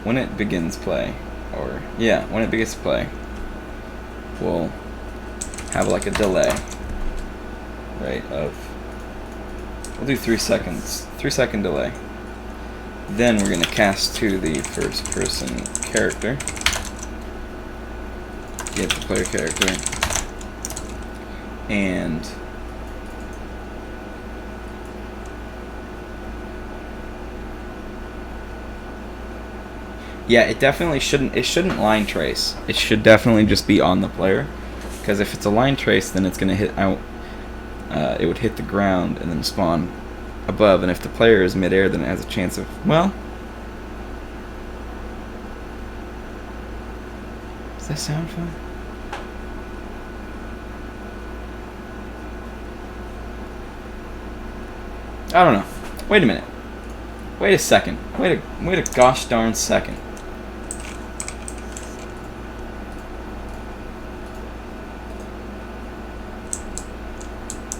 S1: when it begins play, or yeah, when it begins to play, we'll have like a delay, right, of, we'll do 3 seconds, 3-second delay. Then we're going to cast to the first person character, get the player character, and yeah, it definitely shouldn't line trace. It should definitely just be on the player, because if it's a line trace, then it's going to hit out, it would hit the ground and then spawn above, and if the player is midair, then it has a chance of, well, does that sound fun? I don't know. Wait a minute. Wait a second. Wait a gosh darn second.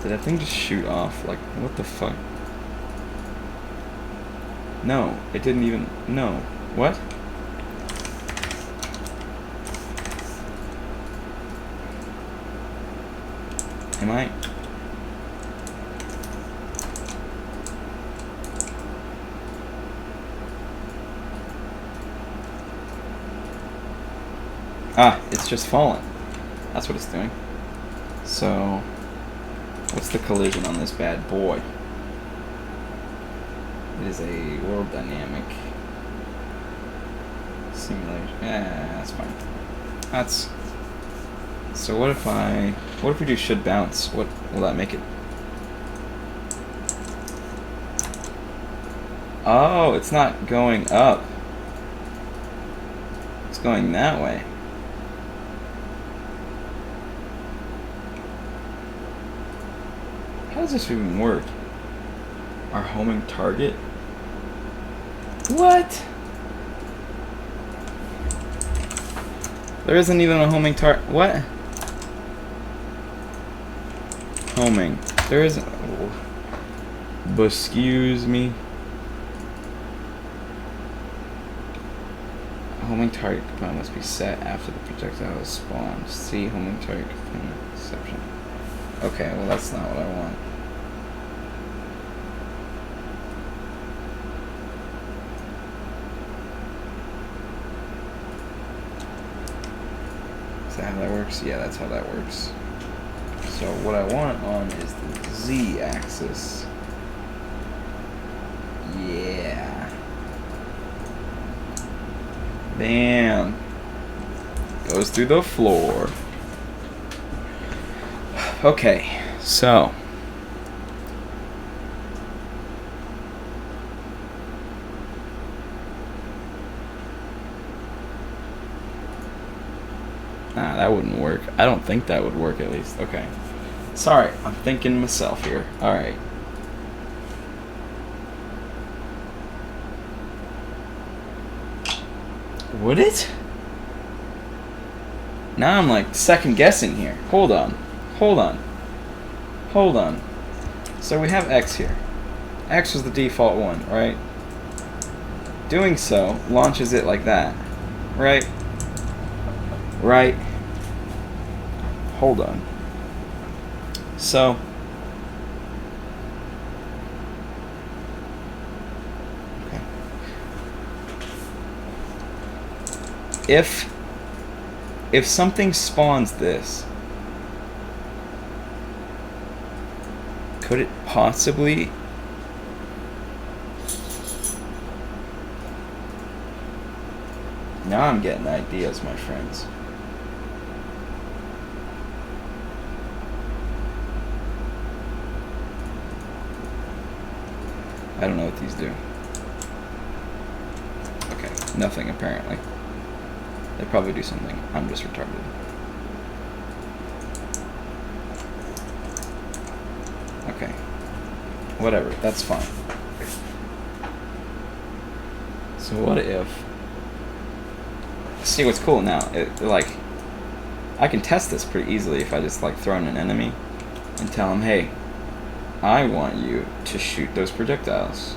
S1: Did that thing just shoot off? Like, what the fuck? No, it didn't even... No. What? Am I... Ah, it's just fallen. That's what it's doing. So... what's the collision on this bad boy? It is a world dynamic simulation. Yeah, that's fine. That's... so what if we do should bounce? What will that make it? Oh, it's not going up. It's going that way. How does this even work? Our homing target? What? There isn't even a homing target. What? Homing. There isn't. Oh. Excuse me. Homing target component must be set after the projectile is spawned. See homing target component exception. Okay, well that's not what I want. Is that how that works? Yeah, that's how that works. So what I want on is the Z-axis. Yeah. Bam. Goes through the floor. Okay, so that wouldn't work. I don't think that would work, at least. Okay. Sorry, I'm thinking myself here. Alright. Would it? Now I'm like second guessing here. Hold on. Hold on. Hold on. So we have X here. X was the default one, right? Doing so launches it like that. Right? Right? Hold on. So okay. If something spawns this, could it possibly... Now I'm getting ideas, my friends. I don't know what these do. Okay, nothing apparently. They probably do something. I'm just retarded. Okay. Whatever, that's fine. So what if... See what's cool now, like, I can test this pretty easily if I just like throw in an enemy and tell him, hey, I want you to shoot those projectiles.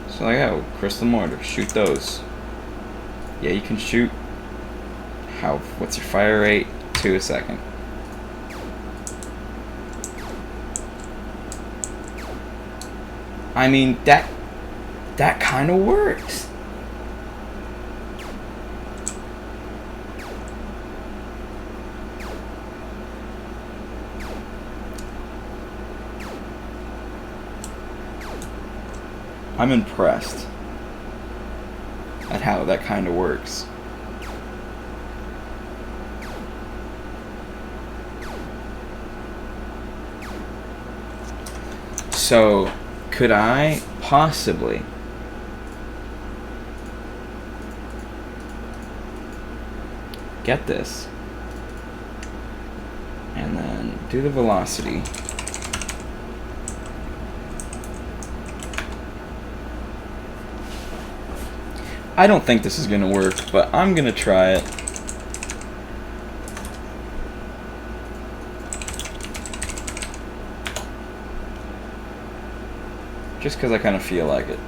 S1: So like, oh, crystal mortar, shoot those. Yeah, you can shoot. What's your fire rate? 2 a second. I mean, that kind of works. I'm impressed at how that kind of works. So, could I possibly get this and then do the velocity? I don't think this is going to work, but I'm going to try it. Just because I kind of feel like it.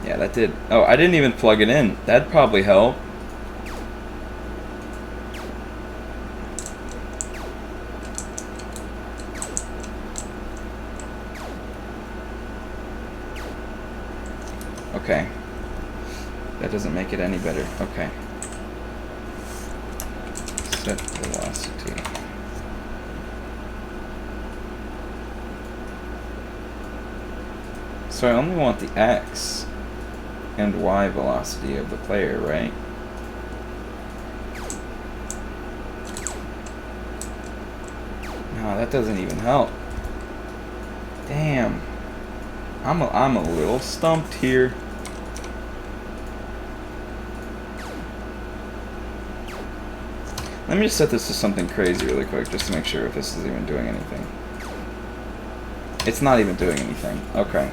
S1: Yeah, that did. Oh, I didn't even plug it in. That'd probably help. Okay. That doesn't make it any better. Okay. Set velocity. So I only want the X and Y velocity of the player, right? No, that doesn't even help. Damn. I'm a little stumped here. Let me just set this to something crazy really quick, just to make sure if this is even doing anything. It's not even doing anything. Okay.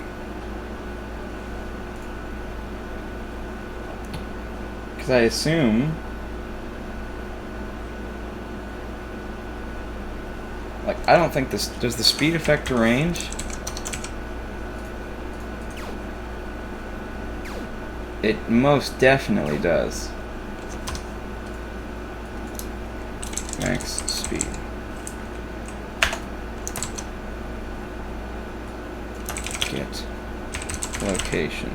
S1: Because I assume... Like, I don't think this... Does the speed affect the range? It most definitely does. Max speed. Get location.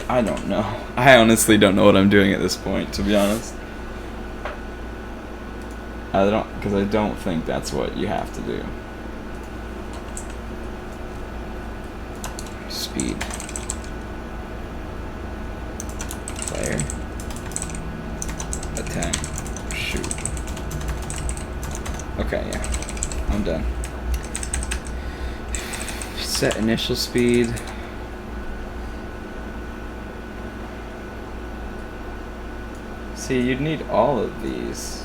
S1: I don't know. I honestly don't know what I'm doing at this point, to be honest. Because I don't think that's what you have to do. Speed. Player. Attack. Shoot. Okay, yeah. I'm done. Set initial speed. See, you'd need all of these.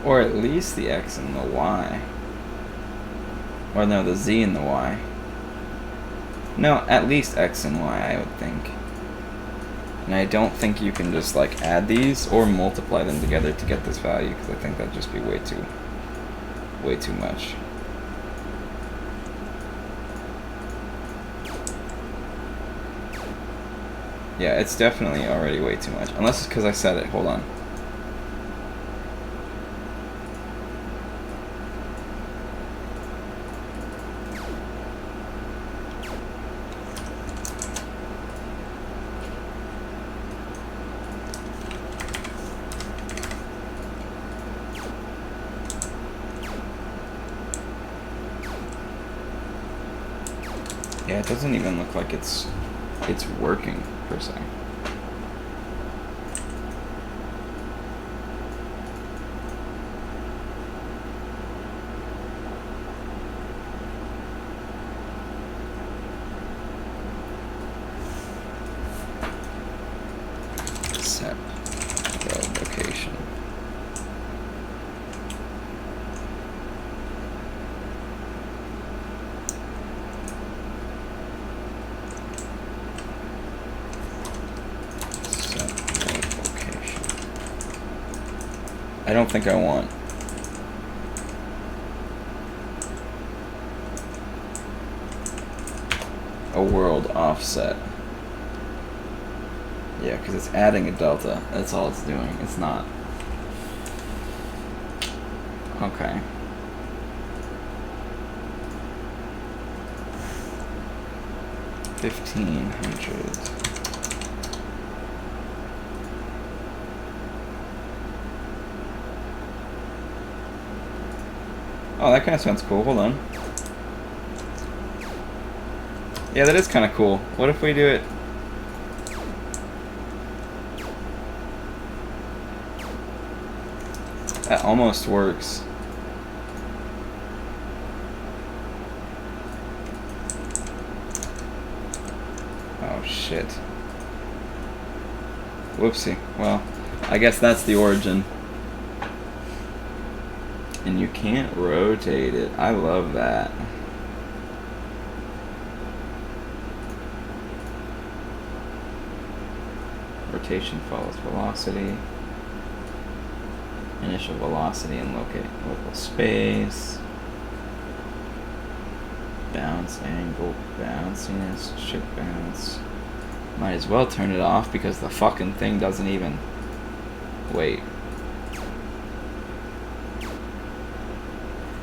S1: Or at least the X and the Y. Or no, the Z and the Y. No, at least X and Y, I would think. And I don't think you can just like add these or multiply them together to get this value, because I think that'd just be way too much. Yeah, it's definitely already way too much. Unless it's because I said it. Hold on. Yeah, it doesn't even look like it's working per se. Set build location. I don't think I want a world offset. Yeah, because it's adding a delta. That's all it's doing. It's not. Okay. $1,500. Oh, that kind of sounds cool. Hold on. Yeah, that is kind of cool. What if we do it? That almost works. Oh, shit. Whoopsie. Well, I guess that's the origin. And you can't rotate it. I love that. Rotation follows velocity. Initial velocity and local space. Bounce angle, bounciness, should bounce. Might as well turn it off because the fucking thing doesn't even... Wait.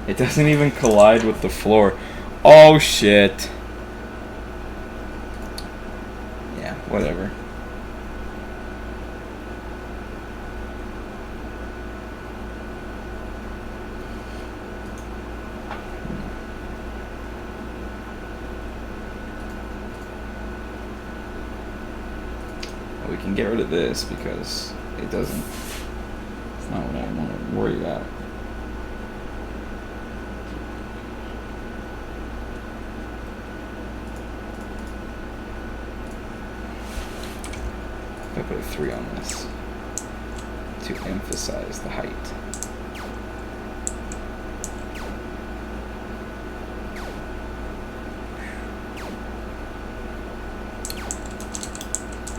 S1: It doesn't even collide with the floor. Oh shit. Yeah, whatever. Well, we can get rid of this because it doesn't... It's not what I want to worry about. I put a 3 on this to emphasize the height.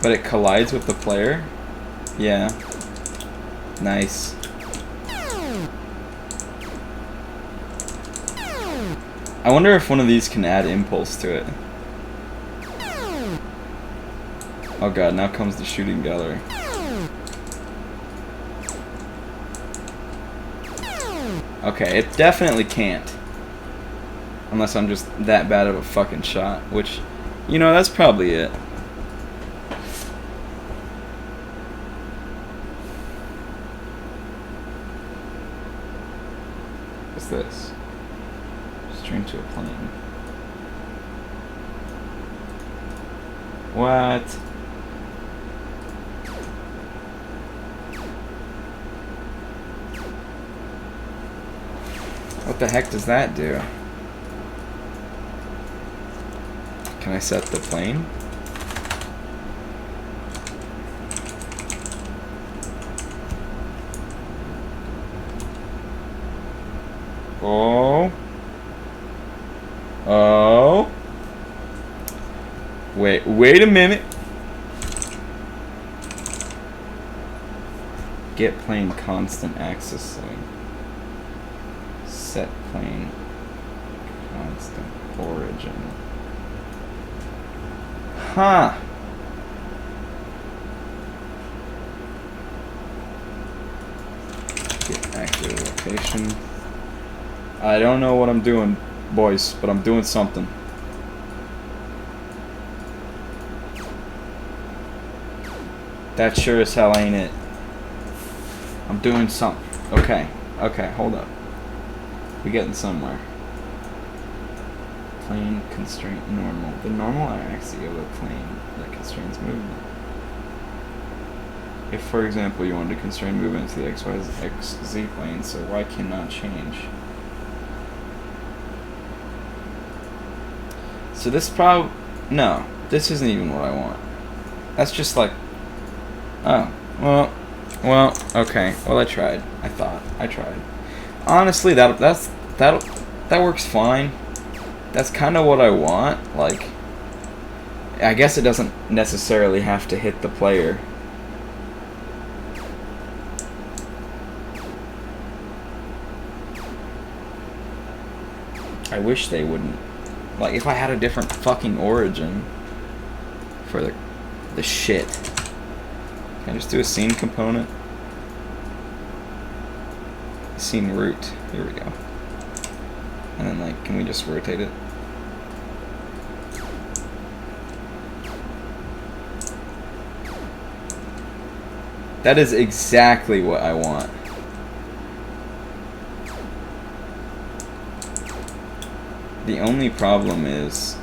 S1: But it collides with the player? Yeah. Nice. I wonder if one of these can add impulse to it. Oh god, now comes the shooting gallery. Okay, it definitely can't. Unless I'm just that bad of a fucking shot, which, you know, that's probably it. What's this? String to a plane. What? What the heck does that do? Can I set the plane? Oh. Oh. Wait a minute. Get plane constant axis swing. Set plane constant origin. Huh. Get active location. I don't know what I'm doing, boys, but I'm doing something. That sure as hell ain't it. I'm doing something. Okay, hold up. We're getting somewhere. plane constraint normal. The normal axial of a plane that constrains movement. If, for example, you wanted to constrain movement to the XZ plane, so y cannot change. So this no, this isn't even what I want. That's just like, oh, well, okay. Well, I tried. I tried. Honestly, that works fine. That's kind of what I want. Like, I guess it doesn't necessarily have to hit the player. I wish they wouldn't. Like, if I had a different fucking origin for the shit. Can I just do a scene component? Scene root. Here we go. And then, like, can we just rotate it? That is exactly what I want. The only problem is,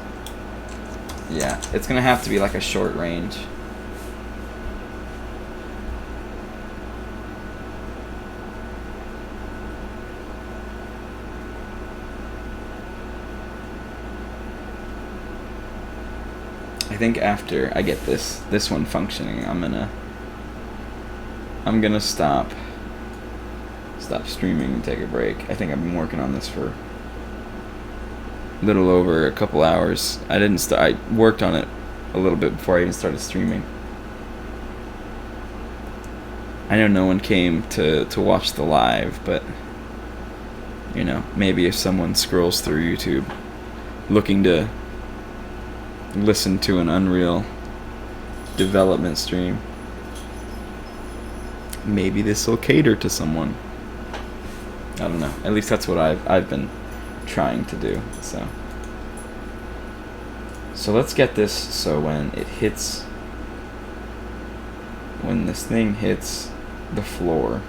S1: yeah, it's gonna have to be like a short range. I think after I get this one functioning, I'm gonna stop streaming and take a break. I think I've been working on this for a little over a couple hours. I worked on it a little bit before I even started streaming. I know no one came to watch the live, but you know, maybe if someone scrolls through YouTube looking to listen to an Unreal development stream, maybe this will cater to someone. I don't know. At least that's what I've been trying to do. So let's get this so when this thing hits the floor.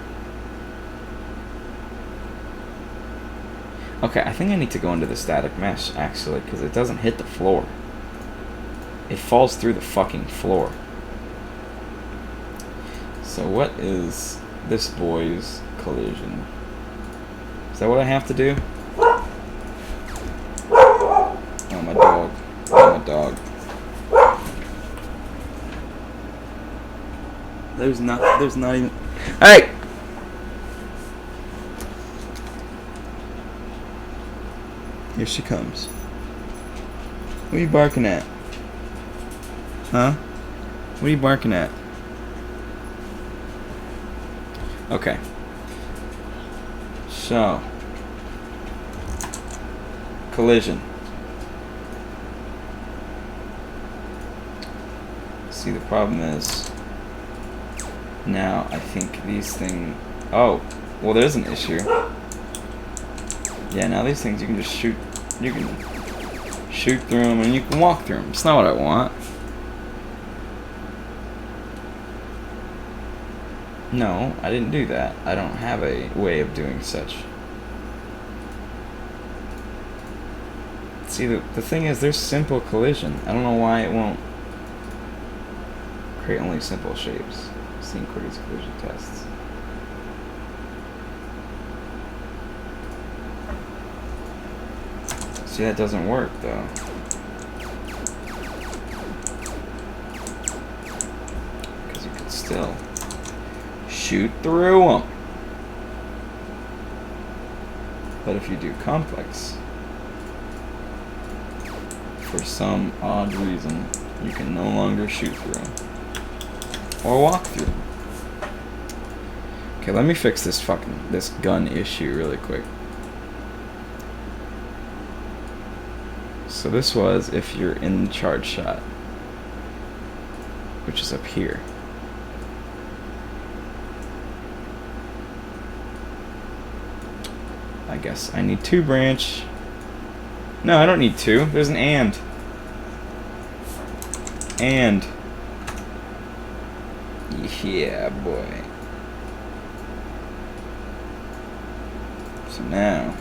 S1: Okay, I think I need to go into the static mesh actually, because it doesn't hit the floor. It falls through the fucking floor. So what is this boy's collision? Is that what I have to do? Oh, my dog. Oh, my dog. There's not even... Hey! Here she comes. What are you barking at? Huh? What are you barking at? Okay. So. Collision. See, the problem is, now I think these things... Oh, well, there's an issue. Yeah, now these things you can just shoot. You can shoot through them and you can walk through them. It's not what I want. No, I didn't do that. I don't have a way of doing such. See, the thing is, there's simple collision. I don't know why it won't create only simple shapes. Scene queries collision tests. See, that doesn't work, though. Because you could still shoot through them. But if you do complex, for some odd reason, you can no longer shoot through them. Or walk through them. Okay, let me fix this gun issue really quick. So this was if you're in charge shot, which is up here. I guess I need 2 branch. No, I don't need 2. There's an and. And. Yeah, boy. So now.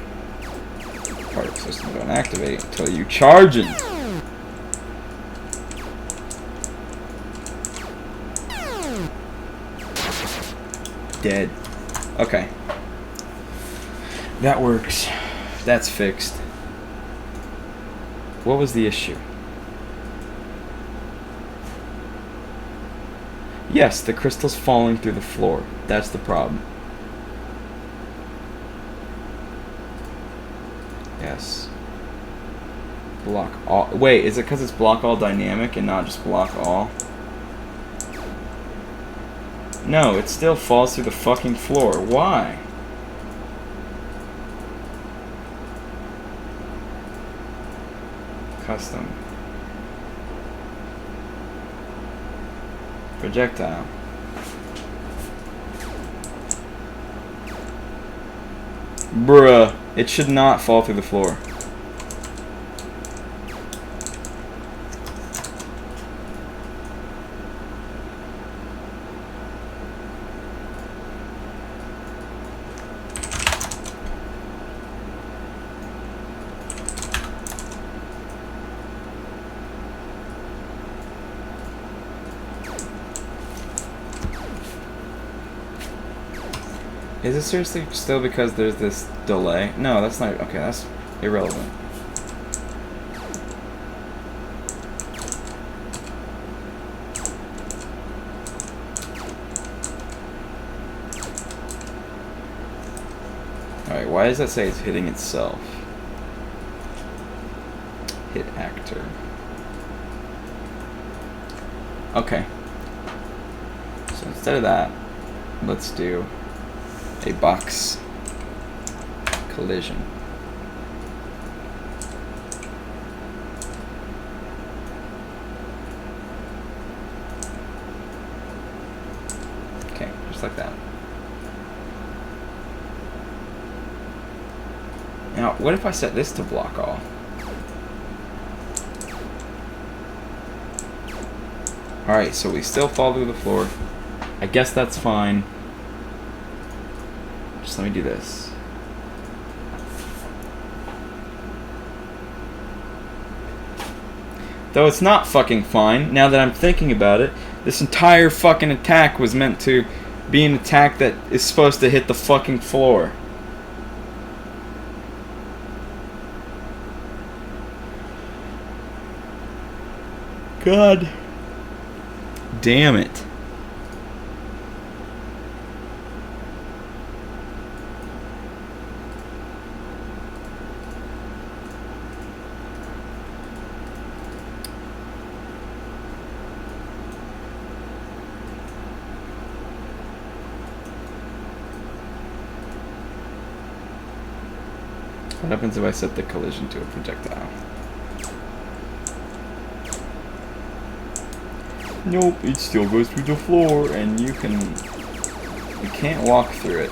S1: Particle system don't activate until you charge it. Dead. Okay. That works. That's fixed. What was the issue? Yes, the crystal's falling through the floor. That's the problem. Yes. Block all. Wait, is it because it's block all dynamic and not just block all? No, it still falls through the fucking floor. Why? Custom. Projectile. Bruh. It should not fall through the floor. Is it seriously still because there's this delay? No, that's not. Okay, that's irrelevant. Alright, why does that say it's hitting itself? Hit actor. Okay. So instead of that, let's do a box collision. Okay, just like that. Now, what if I set this to block all? Alright, so we still fall through the floor. I guess that's fine. Just let me do this. Though it's not fucking fine, now that I'm thinking about it, this entire fucking attack was meant to be an attack that is supposed to hit the fucking floor. God damn it. What happens if I set the collision to a projectile? Nope, it still goes through the floor, and you can't walk through it,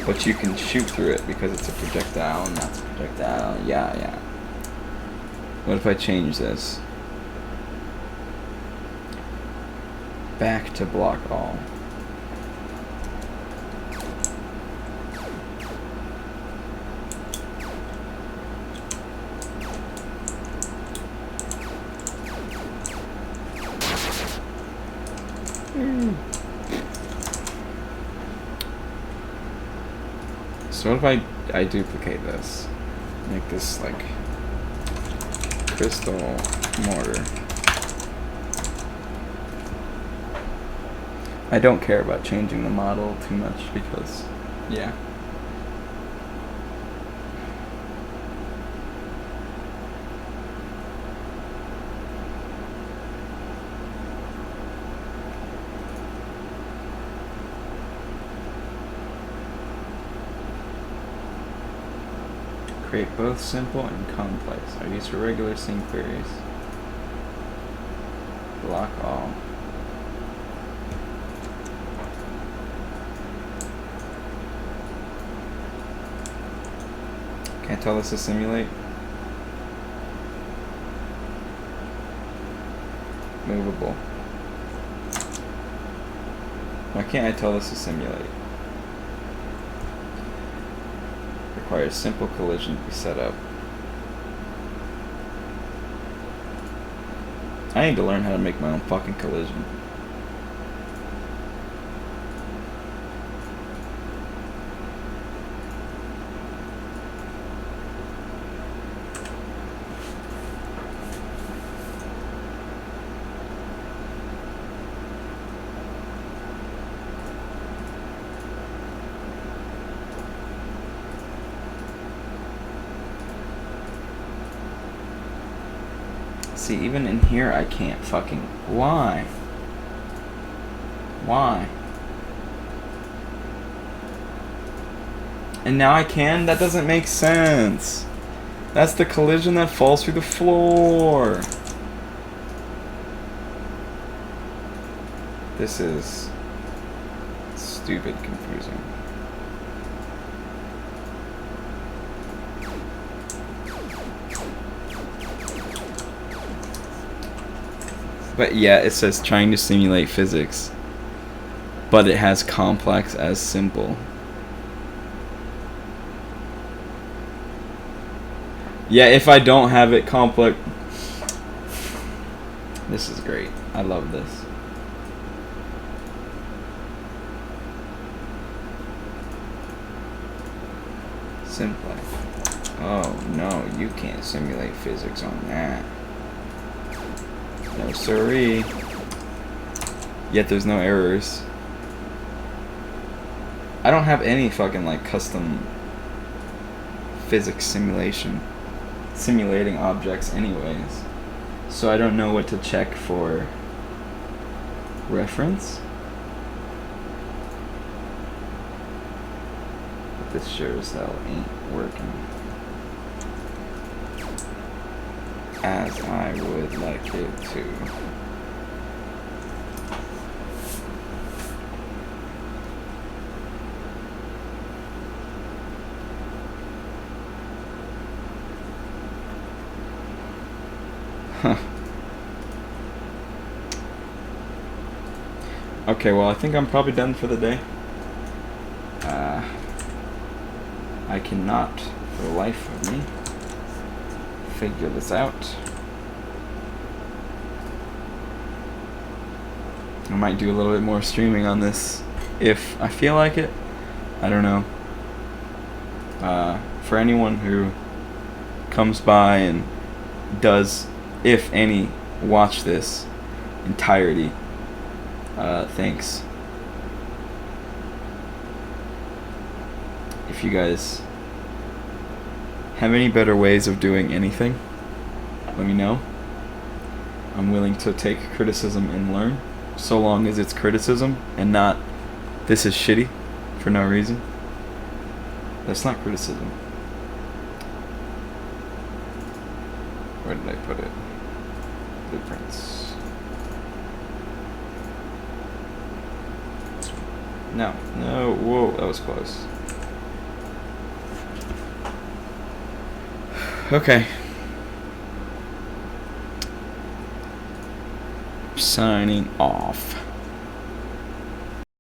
S1: but you can shoot through it because it's a projectile, and that's a projectile. Yeah. What if I change this? Back to block all. So what if I duplicate this? Make this like crystal mortar. I don't care about changing the model too much because, yeah. Create both simple and complex. Are used for regular scene queries. Block all. Can't tell this to simulate. Movable. Why can't I tell this to simulate? Requires simple collision to be set up. I need to learn how to make my own fucking collision. See, even in here I can't fucking... Why? Why? And now I can? That doesn't make sense. That's the collision that falls through the floor. This is stupid confusing. But yeah, it says trying to simulate physics, but it has complex as simple. Yeah, if I don't have it complex... This is great. I love this. Simplex. Oh no, you can't simulate physics on that. No siree. Yet there's no errors. I don't have any fucking like custom physics simulating objects anyways. So I don't know what to check for reference. But this sure as hell ain't working as I would like it to. Huh. Okay, well I think I'm probably done for the day. I cannot, for the life of me, figure this out. I might do a little bit more streaming on this if I feel like it. I don't know. For anyone who comes by and does, if any, watch this entirety, thanks. If you guys have any better ways of doing anything, let me know. I'm willing to take criticism and learn, so long as it's criticism and not this is shitty for no reason. That's not criticism. Where did I put it? Blueprints. No, whoa, that was close. Okay. Signing off.